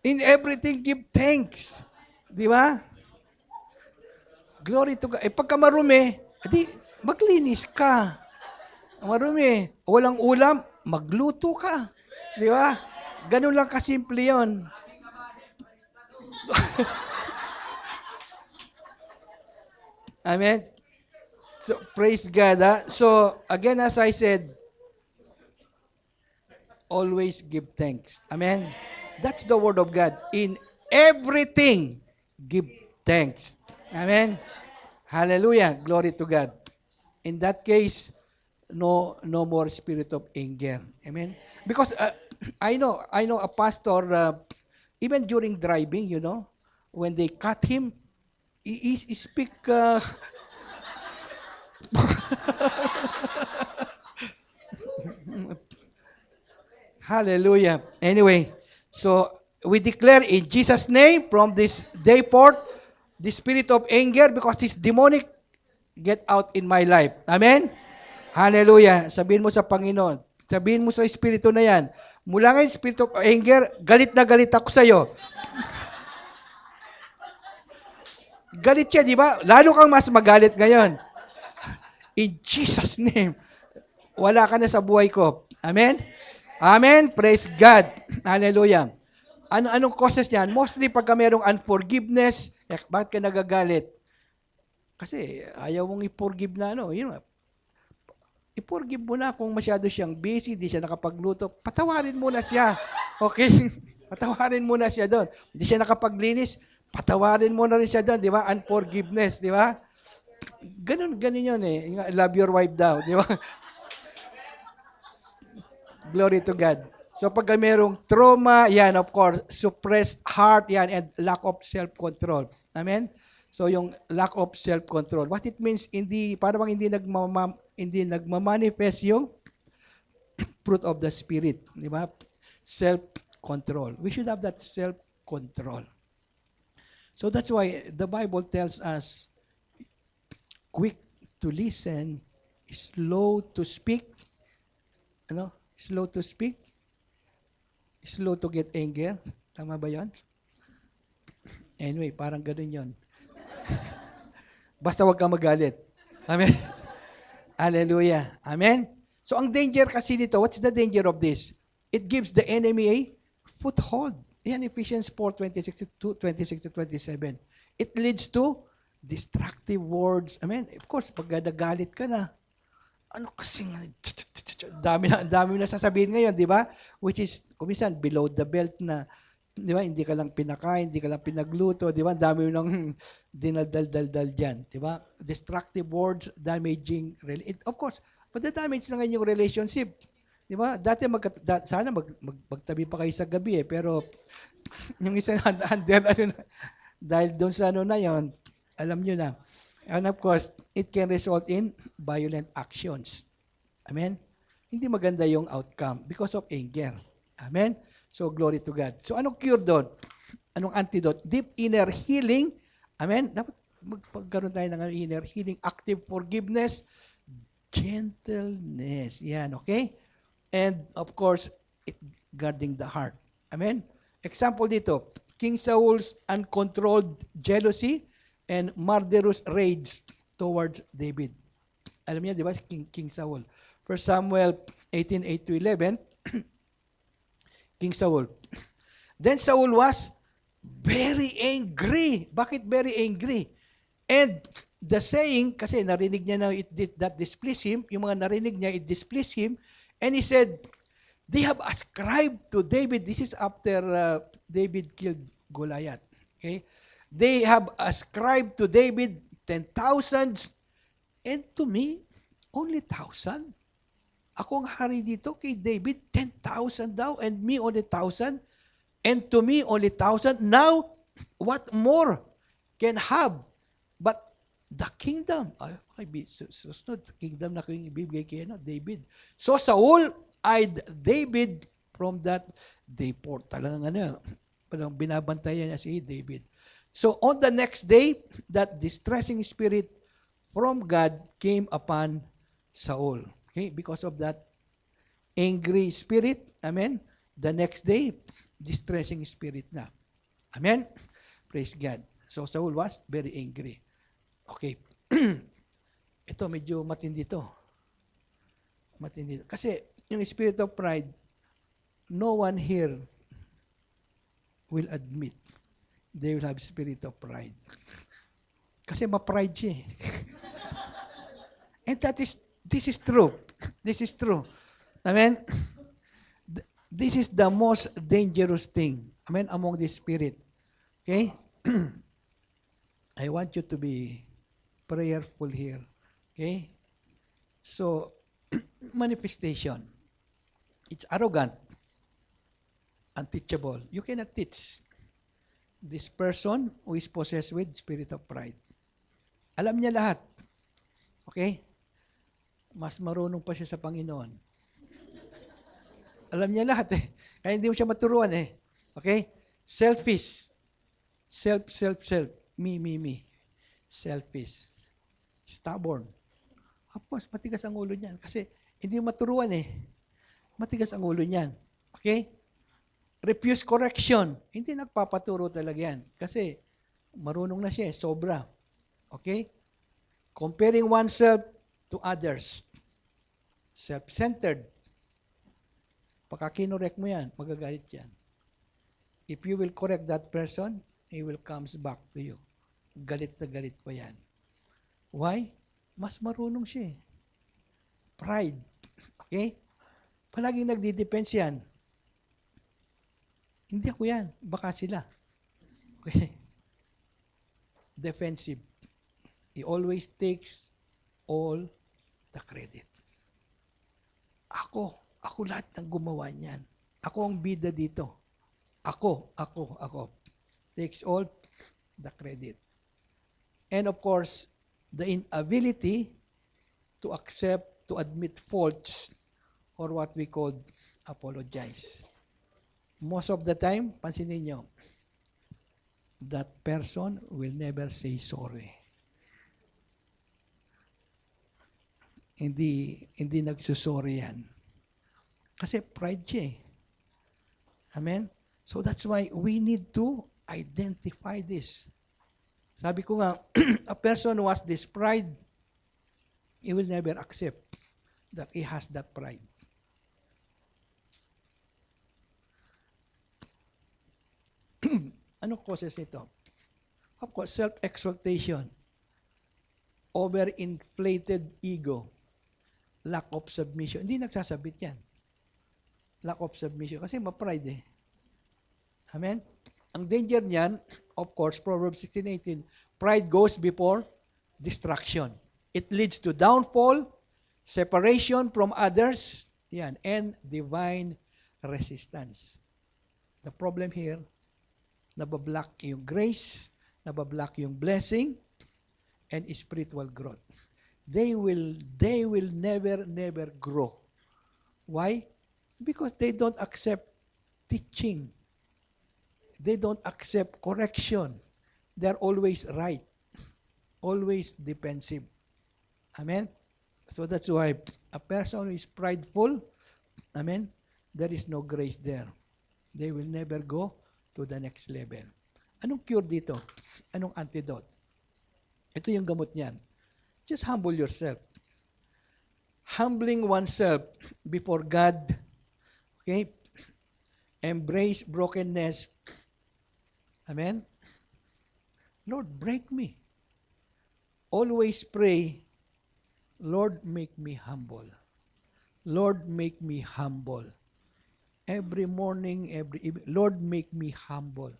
In everything, give thanks. Di ba? Glory to God. Pagka marumi, maglinis ka. Marumi. Walang ulam, magluto ka. Di ba? Ganun lang kasimple yun. Amen? So, praise God. So, again, as I said, always give thanks. Amen? That's the word of God. In everything, give thanks. Amen? Hallelujah. Glory to God. In that case, no more spirit of anger. Amen? Because I know a pastor, even during driving, when they cut him, he speak... Hallelujah. Anyway, so we declare in Jesus' name from this day forth, the spirit of anger, because it's demonic, get out in my life. Amen? Hallelujah. Sabihin mo sa Panginoon, sabihin mo sa espiritu na yan, mula ngayon, spirit of anger, galit na galit ako sa'yo. Galit siya, di ba? Lalo kang mas magalit ngayon. In Jesus' name. Wala ka na sa buhay ko. Amen? Amen? Praise God. Hallelujah. Anong causes niyan? Mostly pagka merong unforgiveness, bakit ka nagagalit? Kasi ayaw mong i-forgive na i-forgive mo na kung masyado siyang busy, di siya nakapagluto. Patawarin mo na siya. Okay? Patawarin mo na siya doon. Di siya nakapaglinis, patawarin mo na rin siya doon. Di ba? Unforgiveness. Di ba? Ganun yun eh. Love your wife daw. Di ba? Glory to God. So pag merong trauma, yan of course, suppressed heart, yan, and lack of self-control. Amen? So yung lack of self-control. What it means, parang hindi nagmamanifest yung fruit of the Spirit. Di ba? Self-control. We should have that self-control. So that's why the Bible tells us, quick to listen, slow to speak, slow to speak, slow to get anger. Tama ba yon? Anyway, parang ganun yon. Basta wag kang magalit. Amen? Hallelujah. Amen? So ang danger kasi nito, what's the danger of this? It gives the enemy a foothold. Yan, Ephesians 4:26 to 27. It leads to destructive words. Amen? Of course, pag nagalit ka na, ano kasing, dami na sasabihin ngayon, di ba? Which is, kumisan, below the belt na, di ba? Hindi ka lang pinakain, hindi ka lang pinagluto, di ba? Dami nang dinaldal-dal dyan, di ba? Destructive words, damaging, of course, damage na ngayon yung relationship. Di ba? Dati sana magtabi pa kayo sa gabi pero yung isa dahil doon sa na yon, alam nyo na. And of course, it can result in violent actions. Amen? Hindi maganda yung outcome because of anger. Amen? So, glory to God. So, anong cure doon? Anong antidote? Deep inner healing. Amen? Dapat magkaroon tayo ng inner healing, active forgiveness, gentleness. Yan, okay? And, of course, guarding the heart. Amen? Example dito, King Saul's uncontrolled jealousy and murderous rage towards David. Alam niya, di ba, King Saul. 1 Samuel 18:8-11, King Saul. Then Saul was very angry. Bakit very angry? And the saying, kasi narinig niya na that displeased him, yung mga narinig niya, it displeased him, and he said, they have ascribed to David, this is after David killed Goliath. Okay? They have ascribed to David 10,000 and to me, only 1,000. Ako ang hari dito kay David, 10,000 daw, and me only 1,000, and to me only 1,000. Now, what more can have but the kingdom? Susunod sa kingdom na kong ibibigay kay David. So Saul eyed David from that day forth. Talagang binabantayan niya si David. So on the next day, that distressing spirit from God came upon Saul. Okay, because of that angry spirit, amen, the next day, distressing spirit na. Amen? Praise God. So Saul was very angry. Okay. Ito, medyo matindi to. Matindi. Kasi, yung spirit of pride, no one here will admit they will have spirit of pride. Kasi ma-pride siya eh. And this is true. This is true. Amen? This is the most dangerous thing. Amen? Among the spirit. Okay? I want you to be prayerful here. Okay? So, manifestation. It's arrogant. Unteachable. You cannot teach this person who is possessed with spirit of pride. Alam niya lahat. Okay? Mas marunong pa siya sa Panginoon. Alam niya lahat eh. Kaya hindi mo siya maturuan eh. Okay? Selfish. Self. Me. Selfish. Stubborn. Tapos, matigas ang ulo niyan. Kasi, hindi mo maturuan eh. Matigas ang ulo niyan. Okay? Refuse correction. Hindi nagpapaturo talaga yan. Kasi, marunong na siya eh. Sobra. Okay? Comparing oneself to others. Self-centered. Pagka kinorek mo yan, magagalit yan. If you will correct that person, he will comes back to you. Galit na galit pa yan. Why? Mas marunong siya eh. Pride. Okay? Palaging nagdi-defense yan. Hindi ako yan. Baka sila. Okay? Defensive. He always takes all the credit. Ako lahat ng gumawa niyan. Ako ang bida dito. Ako. Takes all the credit. And of course, the inability to accept, to admit faults, or what we call apologize. Most of the time, pansinin nyo, that person will never say sorry. Hindi nagsusorry yan. Kasi pride siya eh. Amen? So that's why we need to identify this. Sabi ko nga, a person who has this pride, he will never accept that he has that pride. Anong causes nito? Of course, self-exaltation, overinflated ego, lack of submission. Hindi nagsasabit yan. Lack of submission. Kasi ma-pride eh. Amen? Ang danger niyan, of course, Proverbs 16:18, pride goes before destruction. It leads to downfall, separation from others, yan, and divine resistance. The problem here, nabablock yung grace, nabablock yung blessing, and spiritual growth. They will never grow. Why? Because they don't accept teaching. They don't accept correction. They're always right. Always defensive. Amen? So that's why a person who is prideful, amen, there is no grace there. They will never go to the next level. Anong cure dito? Anong antidote? Ito yung gamot niyan. Just humble yourself. Humbling oneself before God. Okay? Embrace brokenness. Amen? Lord, break me. Always pray, Lord, make me humble. Lord, make me humble. Every morning, every evening, Lord, make me humble.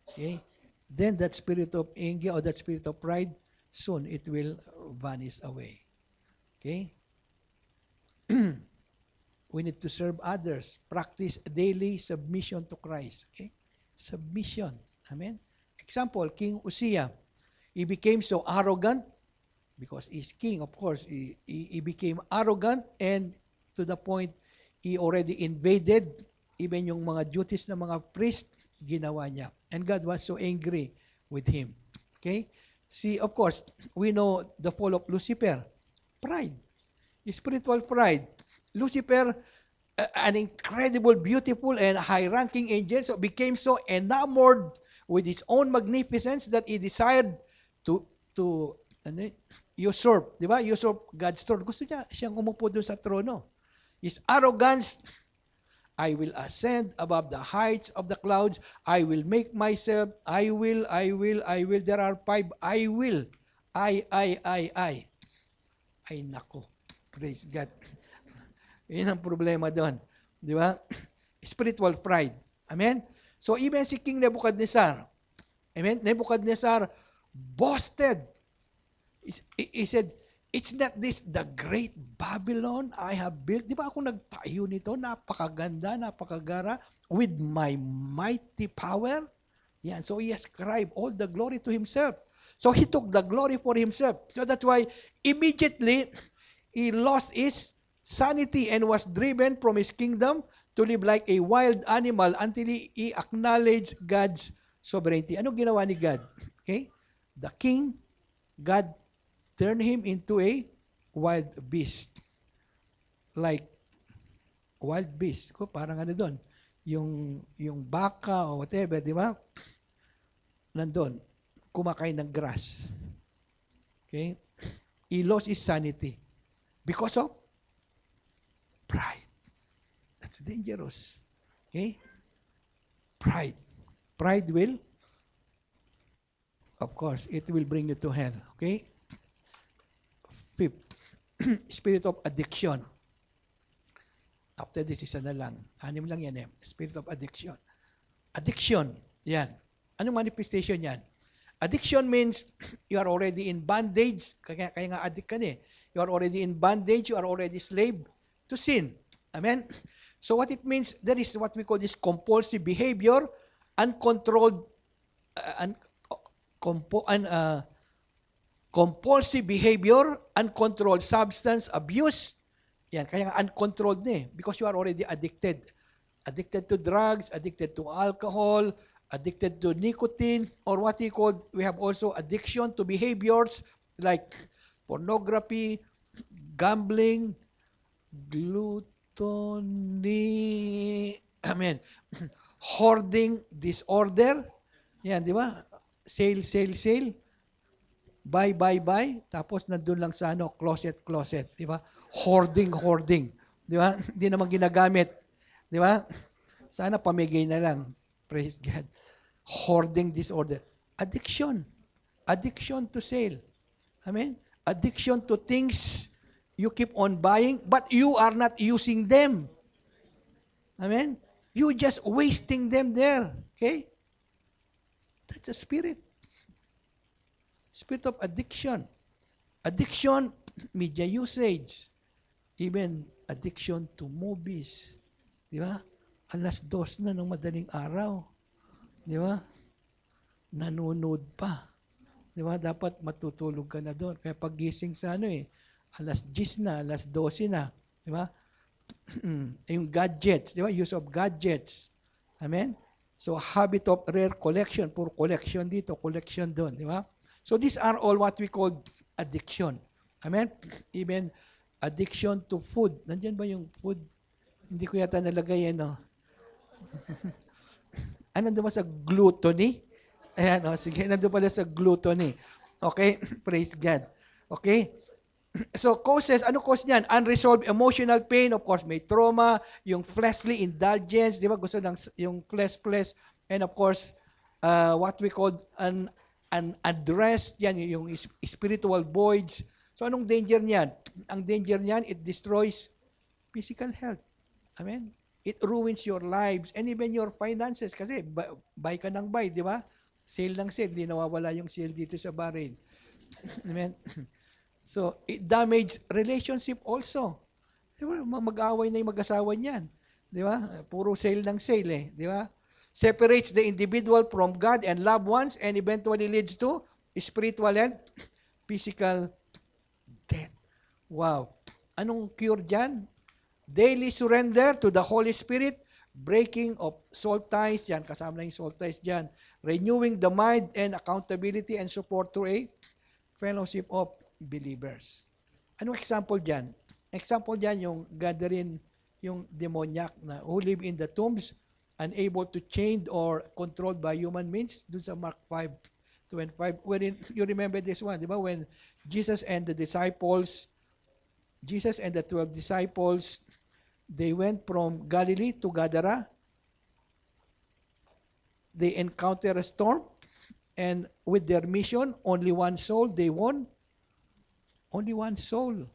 Okay? Then that spirit of anger or that spirit of pride, soon it will vanish away. Okay? We need to serve others. Practice daily submission to Christ. Okay? Submission. Amen? Example, King Uzziah. He became so arrogant because he's king, of course. He became arrogant and to the point he already invaded even yung mga duties ng mga priest, ginawa niya. And God was so angry with him. Okay? See, of course, we know the fall of Lucifer. Pride. Spiritual pride. Lucifer, an incredible, beautiful, and high-ranking angel, so became so enamored with his own magnificence that he desired to usurp, di ba? Usurp God's throne. Gusto niya siyang umupo doon sa trono. His arrogance, I will ascend above the heights of the clouds. I will make myself, I will. There are 5, I will. Ay, nako. Praise God. Yan ang problema doon. Di ba? Spiritual pride. Amen? So even si King Nebuchadnezzar, amen? Nebuchadnezzar boasted. He said, it's not this the great Babylon I have built. Di ba ako nagtayo nito? Napakaganda, napakagara. With my mighty power. Yan. So he ascribed all the glory to himself. So he took the glory for himself. So that's why immediately he lost his sanity and was driven from his kingdom to live like a wild animal until he acknowledged God's sovereignty. Anong ginawa ni God? Okay? The king, God turned him into a wild beast. Like wild beast. Parang ano doon? Yung baka o whatever, di ba? Nandun. Kumakain ng grass. Okay? He lost his sanity. Because of pride. That's dangerous. Okay? Pride. Pride will, of course, it will bring you to hell. Okay? Fifth, spirit of addiction. After this, isa na lang. 6 lang yan eh. Spirit of addiction. Addiction. Yan. Anong manifestation yan? Addiction means you are already in bondage. Kaya nga addict ka eh. You are already in bondage. You are already slave to sin. Amen? So what it means, there is what we call this compulsive behavior, uncontrolled, compulsive behavior, uncontrolled substance abuse. Yan, kaya nga uncontrolled na eh, because you are already addicted. Addicted to drugs, addicted to alcohol, addicted to nicotine, or what we have also addiction to behaviors like pornography, gambling, gluttony, hoarding disorder. Yan, di ba? Sale, buy, tapos nandun lang sa closet, di ba? Hoarding, di ba? Hindi naman ginagamit, di ba? Sana pamigay na lang. Praise God. Hoarding disorder. Addiction to sale. Amen? Addiction to things you keep on buying, but you are not using them. Amen? You just wasting them there. Okay? That's a spirit. Spirit of addiction. Addiction, media usage. Even addiction to movies. Di ba? 2:00 na ng madaling araw. Di ba? Nanonood pa. Di ba? Dapat matutulog ka na doon. Kaya pagising sa 10:00 na, 12:00 na. Di ba? Yung gadgets, di ba? Use of gadgets. Amen? So, habit of rare collection. Puro collection dito, collection doon. Di ba? So, these are all what we call addiction. Amen? Even addiction to food. Nandiyan ba yung food? Hindi ko yata nalagay yan, no? Nandun ba sa gluttony? Ayan, sige, nandun pala sa gluttony. Okay? Praise God. Okay? So, causes, ano cause niyan? Unresolved emotional pain, of course, may trauma, yung fleshly indulgence, di ba? Gusto ng yung flesh, and of course, what we call an address, yan, yung spiritual voids. So, anong danger niyan? Ang danger niyan, it destroys physical health. Amen? It ruins your lives and even your finances. Kasi, buy ka ng buy, di ba? Sale ng sale, di nawawala yung sale dito sa Bahrain. Amen? So, it damages relationship also. Di ba? Mag-away na yung mag-asawa niyan. Di ba? Puro sale ng sale eh. Di ba? Separates the individual from God and loved ones and eventually leads to spiritual and physical death. Wow. Anong cure dyan? Daily surrender to the Holy Spirit, breaking of soul ties, yan, kasama na yung soul ties dyan. Renewing the mind and accountability and support through a fellowship of believers. Anong example dyan? Example dyan yung gathering, yung demoniac na who live in the tombs, unable to change or controlled by human means, dun sa Mark 5:25. Wherein, you remember this one, di ba? When Jesus and the 12 disciples, they went from Galilee to Gadara. They encounter a storm, and with their mission, only one soul they won. Only one soul.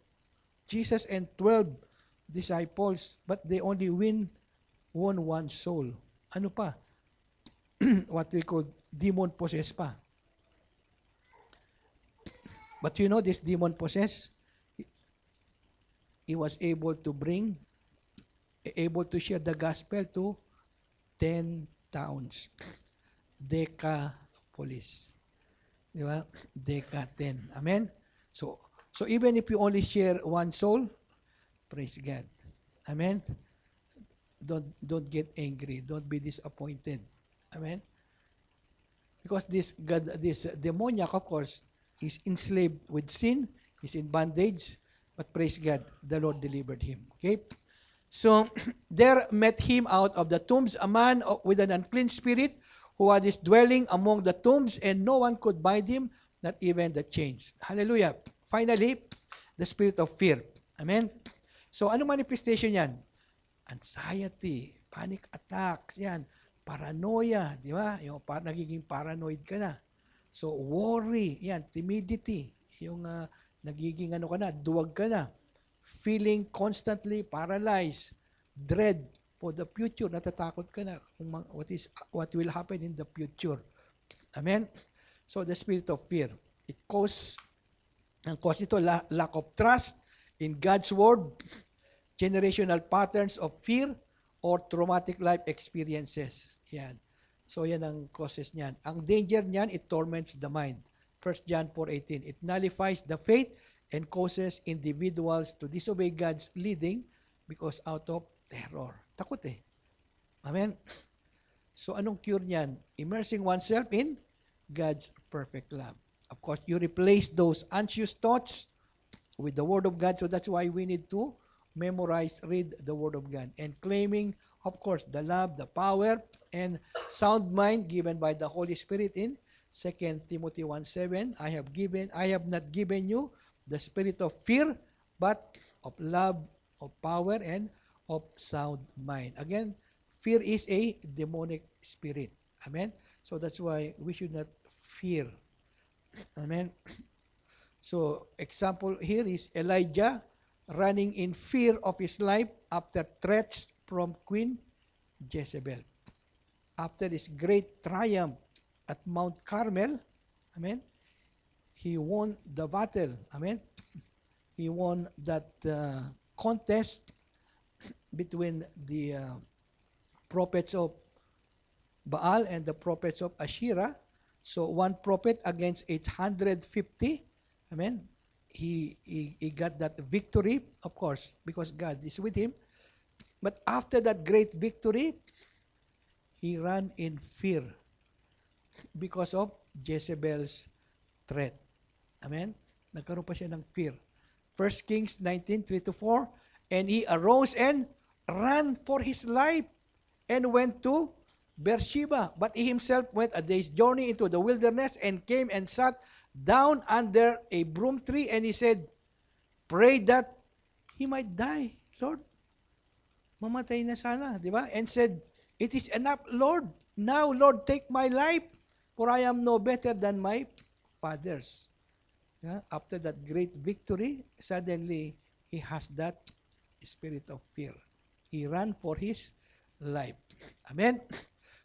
Jesus and 12 disciples, but they only won one soul. Ano pa? What we call demon-possessed pa. But you know, this demon-possessed, he was able to share the gospel to 10 towns. Decapolis. Di ba? Deca 10. Amen? So even if you only share one soul, praise God. Amen? Don't get angry. Don't be disappointed. Amen? Because this demoniac, of course, is enslaved with sin. He's in bondage. But praise God, the Lord delivered him. Okay? So, there met him out of the tombs a man with an unclean spirit who had his dwelling among the tombs, and no one could bind him, not even the chains. Hallelujah. Finally, the spirit of fear. Amen? So, ano manifestation yan? Anxiety, panic attacks, yan. Paranoia, di ba? Yung nagiging paranoid ka na. So, worry, yan. Timidity, yung nagiging duwag ka na. Feeling constantly paralyzed. Dread for the future. Natatakot ka na kung what will happen in the future. Amen? So, the spirit of fear. Ang cause nito, lack of trust in God's word, generational patterns of fear, or traumatic life experiences. Yan. So, yan ang causes niyan. Ang danger niyan, it torments the mind. 1 John 4:18. It nullifies the faith and causes individuals to disobey God's leading because out of terror. Takot eh. Amen? So, anong cure niyan? Immersing oneself in God's perfect love. Of course, you replace those anxious thoughts with the Word of God. So, that's why we need to memorize, read the Word of God. And claiming, of course, the love, the power, and sound mind given by the Holy Spirit in 2 Timothy 1:7. I have not given you the spirit of fear, but of love, of power, and of sound mind. Again, fear is a demonic spirit. Amen? So that's why we should not fear. Amen? So, example here is Elijah running in fear of his life after threats from Queen Jezebel. After his great triumph at Mount Carmel, amen, he won the battle, amen. He won that contest between the prophets of Baal and the prophets of Asherah. So one prophet against 850, amen. He got that victory, of course, because God is with him. But after that great victory, he ran in fear because of Jezebel's threat. Amen? Nagkaroon pa siya ng fear. 1 Kings 19:3-4, and he arose and ran for his life and went to Beersheba. But he himself went a day's journey into the wilderness and came and sat down under a broom tree, and he said, pray that he might die. Lord, mamatay na sana, di ba? And said, it is enough, Lord. Now, Lord, take my life, for I am no better than my fathers. Yeah? After that great victory, suddenly, he has that spirit of fear. He ran for his life. Amen?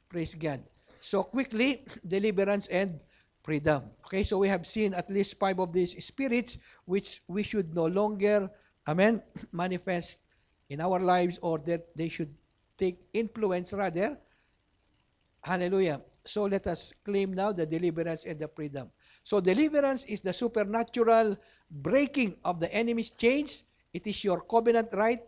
Praise God. So, quickly, deliverance and freedom. Okay, so we have seen at least 5 of these spirits which we should no longer, amen, manifest in our lives, or that they should take influence rather. Hallelujah. So let us claim now the deliverance and the freedom. So deliverance is the supernatural breaking of the enemy's chains. It is your covenant right.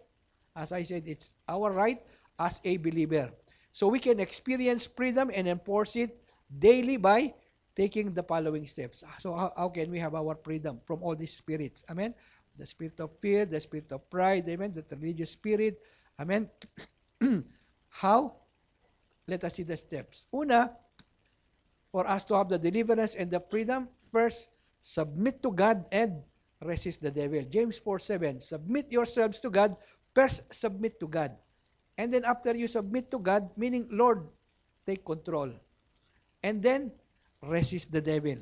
As I said, it's our right as a believer. So we can experience freedom and enforce it daily by taking the following steps. So how can we have our freedom from all these spirits? Amen? The spirit of fear, the spirit of pride, amen? The religious spirit, amen? How? Let us see the steps. Una, for us to have the deliverance and the freedom, first, submit to God and resist the devil. James 4:7, submit yourselves to God. First, submit to God. And then after you submit to God, meaning, Lord, take control. And then, resist the devil.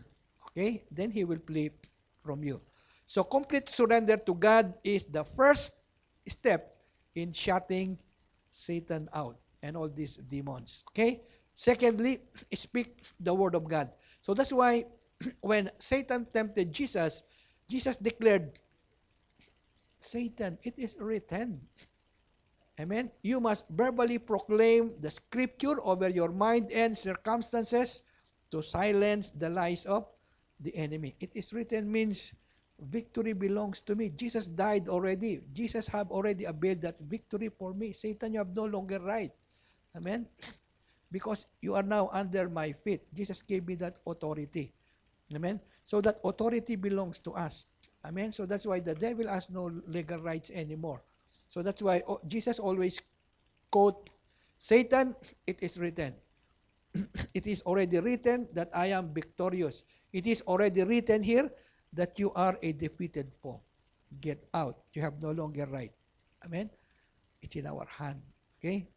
Okay? Then he will flee from you. So, complete surrender to God is the first step in shutting Satan out and all these demons. Okay? Secondly, speak the word of God. So, that's why when Satan tempted Jesus, Jesus declared, Satan, it is written. Amen? You must verbally proclaim the scripture over your mind and circumstances to silence the lies of the enemy. It is written means victory belongs to me. Jesus died already. Jesus have already availed that victory for me. Satan, you have no longer right. Amen? Because you are now under my feet. Jesus gave me that authority. Amen? So that authority belongs to us. Amen? So that's why the devil has no legal rights anymore. So that's why Jesus always quote, Satan, it is written. It is already written that I am victorious. It is already written here that you are a defeated foe. get out. You have no longer right. Amen? It's in our hand. Okay?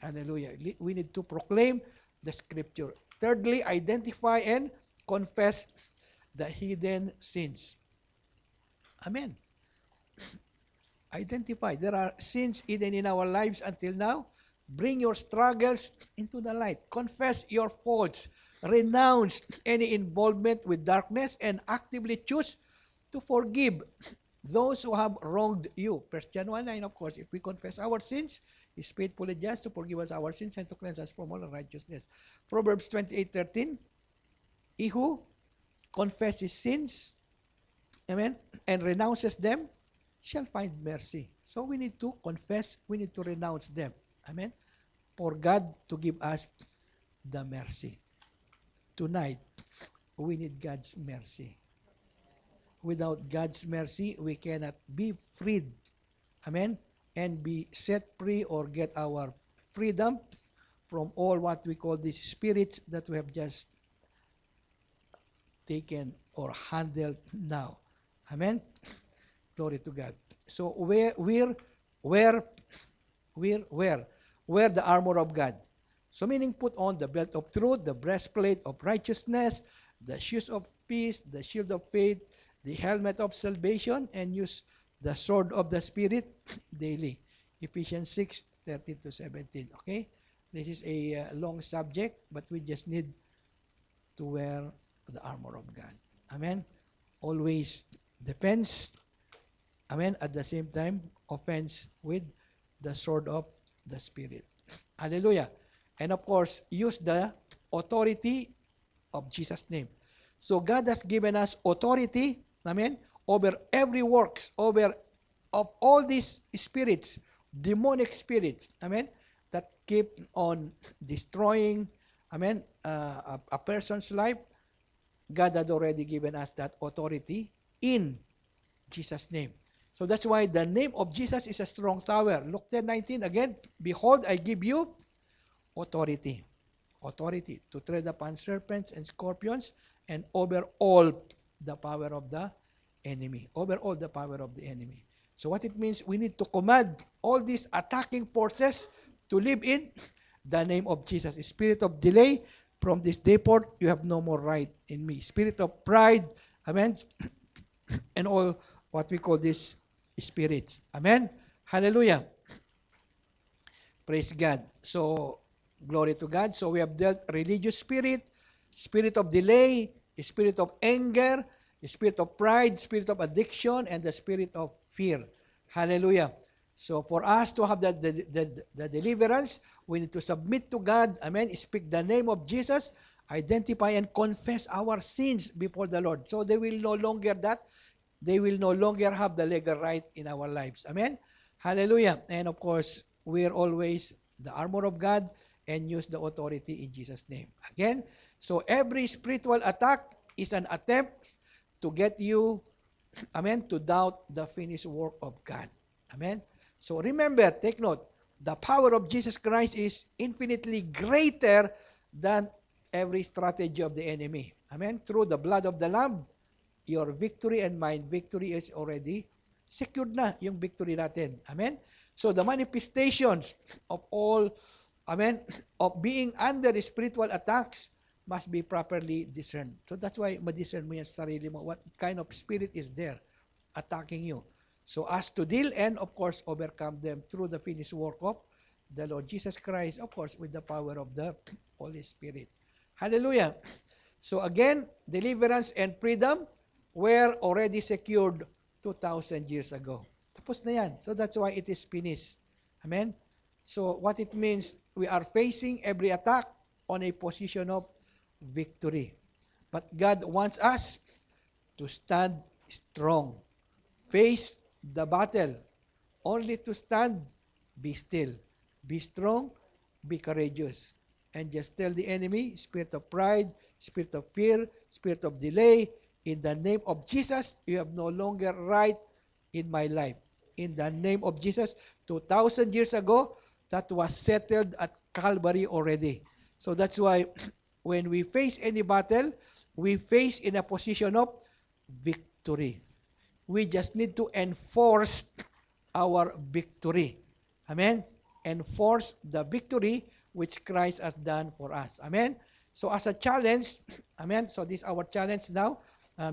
Hallelujah. We need to proclaim the scripture. Thirdly, identify and confess the hidden sins. Amen. Identify. There are sins hidden in our lives until now. Bring your struggles into the light. Confess your faults. Renounce any involvement with darkness and actively choose to forgive those who have wronged you. 1 John 1:9, of course, if we confess our sins, He is faithful and just to forgive us our sins and to cleanse us from all unrighteousness. Proverbs 28:13, he who confesses sins, amen, and renounces them, shall find mercy. So we need to confess, we need to renounce them. Amen? For God to give us the mercy. Tonight, we need God's mercy. Without God's mercy, we cannot be freed. Amen? And be set free or get our freedom from all what we call these spirits that we have just taken or handled now. Amen? Glory to God. So where the armor of God. So meaning put on the belt of truth, the breastplate of righteousness, the shoes of peace, the shield of faith, the helmet of salvation, and use the sword of the Spirit daily. Ephesians 6:13-17. Okay? This is a long subject, but we just need to wear the armor of God. Amen? Always defense. Amen? At the same time, offense with the sword of the Spirit. Hallelujah. And of course, use the authority of Jesus' name. So God has given us authority, amen, over every works, over of all these spirits, demonic spirits, amen, that keep on destroying, amen, a person's life. God had already given us that authority in Jesus' name. So that's why the name of Jesus is a strong tower. Luke 10:19, again, behold, I give you authority. Authority to tread upon serpents and scorpions and over all the power of the enemy. Over all the power of the enemy. So what it means, we need to command all these attacking forces to live in the name of Jesus. Spirit of delay, from this day forth, you have no more right in me. Spirit of pride, amen, and all what we call these spirits. Amen? Hallelujah. Praise God. So, glory to God. So, we have dealt religious spirit, spirit of delay, spirit of anger, spirit of pride, spirit of addiction, and the spirit of fear. Hallelujah. So, for us to have the deliverance, we need to submit to God. Amen. Speak the name of Jesus. Identify and confess our sins before the Lord. So, they will no longer have the legal right in our lives. Amen? Hallelujah. And of course, we're always the armor of God and use the authority in Jesus' name. Again, so every spiritual attack is an attempt to get you, amen, to doubt the finished work of God. Amen? So remember, take note, the power of Jesus Christ is infinitely greater than every strategy of the enemy. Amen? Through the blood of the Lamb, your victory and my victory is already secured na yung victory natin. Amen? So the manifestations of all, amen, of being under the spiritual attacks must be properly discerned. So that's why ma-discern mo yan sa sarili mo. What kind of spirit is there attacking you? So as to deal and of course overcome them through the finished work of the Lord Jesus Christ, of course with the power of the Holy Spirit. Hallelujah. So again, deliverance and freedom were already secured 2,000 years ago. Tapos na yan. So that's why it is finished. Amen? So what it means, we are facing every attack on a position of victory. But God wants us to stand strong. Face the battle. Only to stand, be still. Be strong, be courageous. And just tell the enemy, spirit of pride, spirit of fear, spirit of delay, in the name of Jesus, you have no longer right in my life. In the name of Jesus, 2,000 years ago, that was settled at Calvary already. So that's why when we face any battle, we face in a position of victory. We just need to enforce our victory. Amen? Enforce the victory which Christ has done for us. Amen? So as a challenge, amen, so this is our challenge now,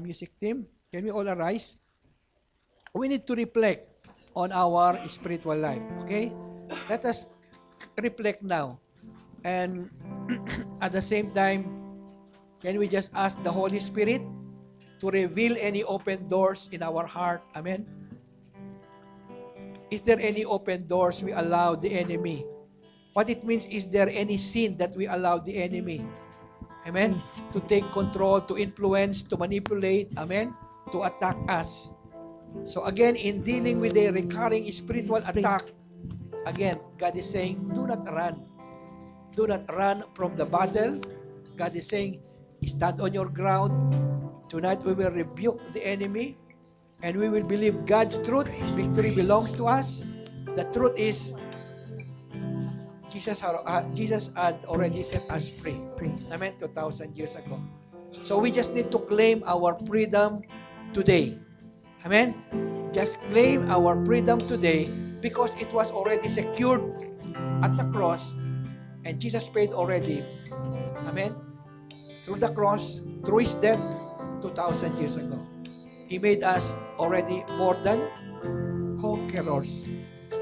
music team, can we all arise? We need to reflect on our spiritual life. Okay? Let us reflect now. And at the same time, can we just ask the Holy Spirit to reveal any open doors in our heart? Amen? Is there any open doors we allow the enemy? What it means, is there any sin that we allow the enemy? Amen? To take control, to influence, to manipulate, amen? To attack us. So again, in dealing with the recurring spiritual attack, again, God is saying, do not run. Do not run from the battle. God is saying, stand on your ground. Tonight we will rebuke the enemy and we will believe God's truth. Victory belongs to us. The truth is, Jesus had already set us free. Amen, 2,000 years ago. So we just need to claim our freedom today. Amen? Just claim our freedom today because it was already secured at the cross and Jesus paid already. Amen? Through the cross, through His death, 2,000 years ago. He made us already more than conquerors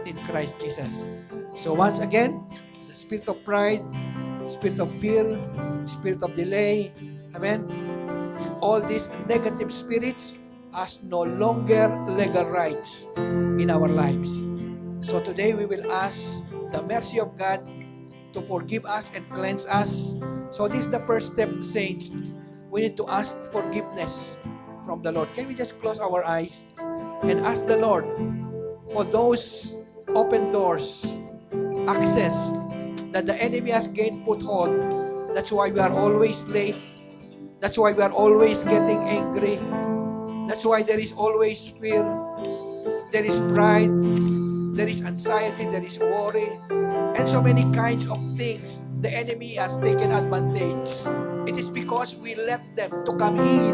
in Christ Jesus. So once again, the spirit of pride, spirit of fear, spirit of delay, amen, all these negative spirits has no longer legal rights in our lives. So today we will ask the mercy of God to forgive us and cleanse us. So this is the first step, saints. We need to ask forgiveness from the Lord. Can we just close our eyes and ask the Lord for those open doors, access that the enemy has gained foothold? That's why we are always late. That's why we are always getting angry. That's why there is always fear. There is pride. There is anxiety. There is worry. And so many kinds of things the enemy has taken advantage. It is because we let them to come in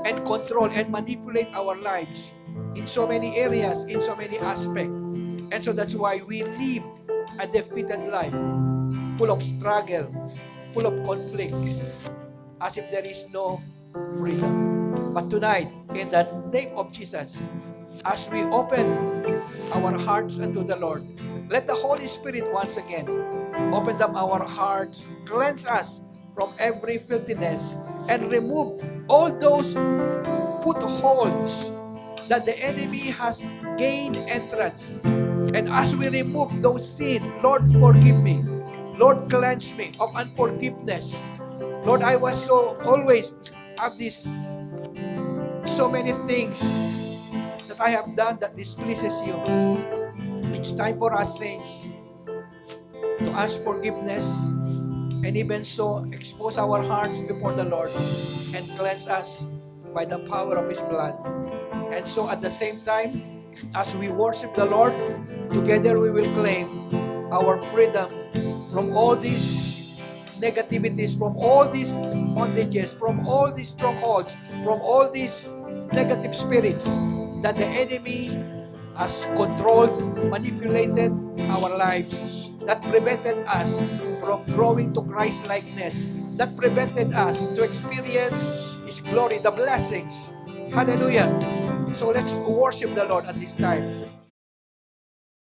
and control and manipulate our lives in so many areas, in so many aspects. And so that's why we live a defeated life, full of struggle, full of conflicts, as if there is no freedom. But tonight, in the name of Jesus, as we open our hearts unto the Lord, let the Holy Spirit once again open up our hearts, cleanse us from every filthiness, and remove all those footholds that the enemy has gained entrance. And as we remove those sins, Lord, forgive me. Lord, cleanse me of unforgiveness. Lord, I was so always have this so many things that I have done that displeases you. It's time for us, saints, to ask forgiveness and even so expose our hearts before the Lord and cleanse us by the power of His blood. And so at the same time, as we worship the Lord, together we will claim our freedom from all these negativities, from all these bondages, from all these strongholds, from all these negative spirits that the enemy has controlled, manipulated our lives, that prevented us from growing to Christ-likeness, that prevented us to experience His glory, the blessings. Hallelujah. So let's worship the Lord at this time.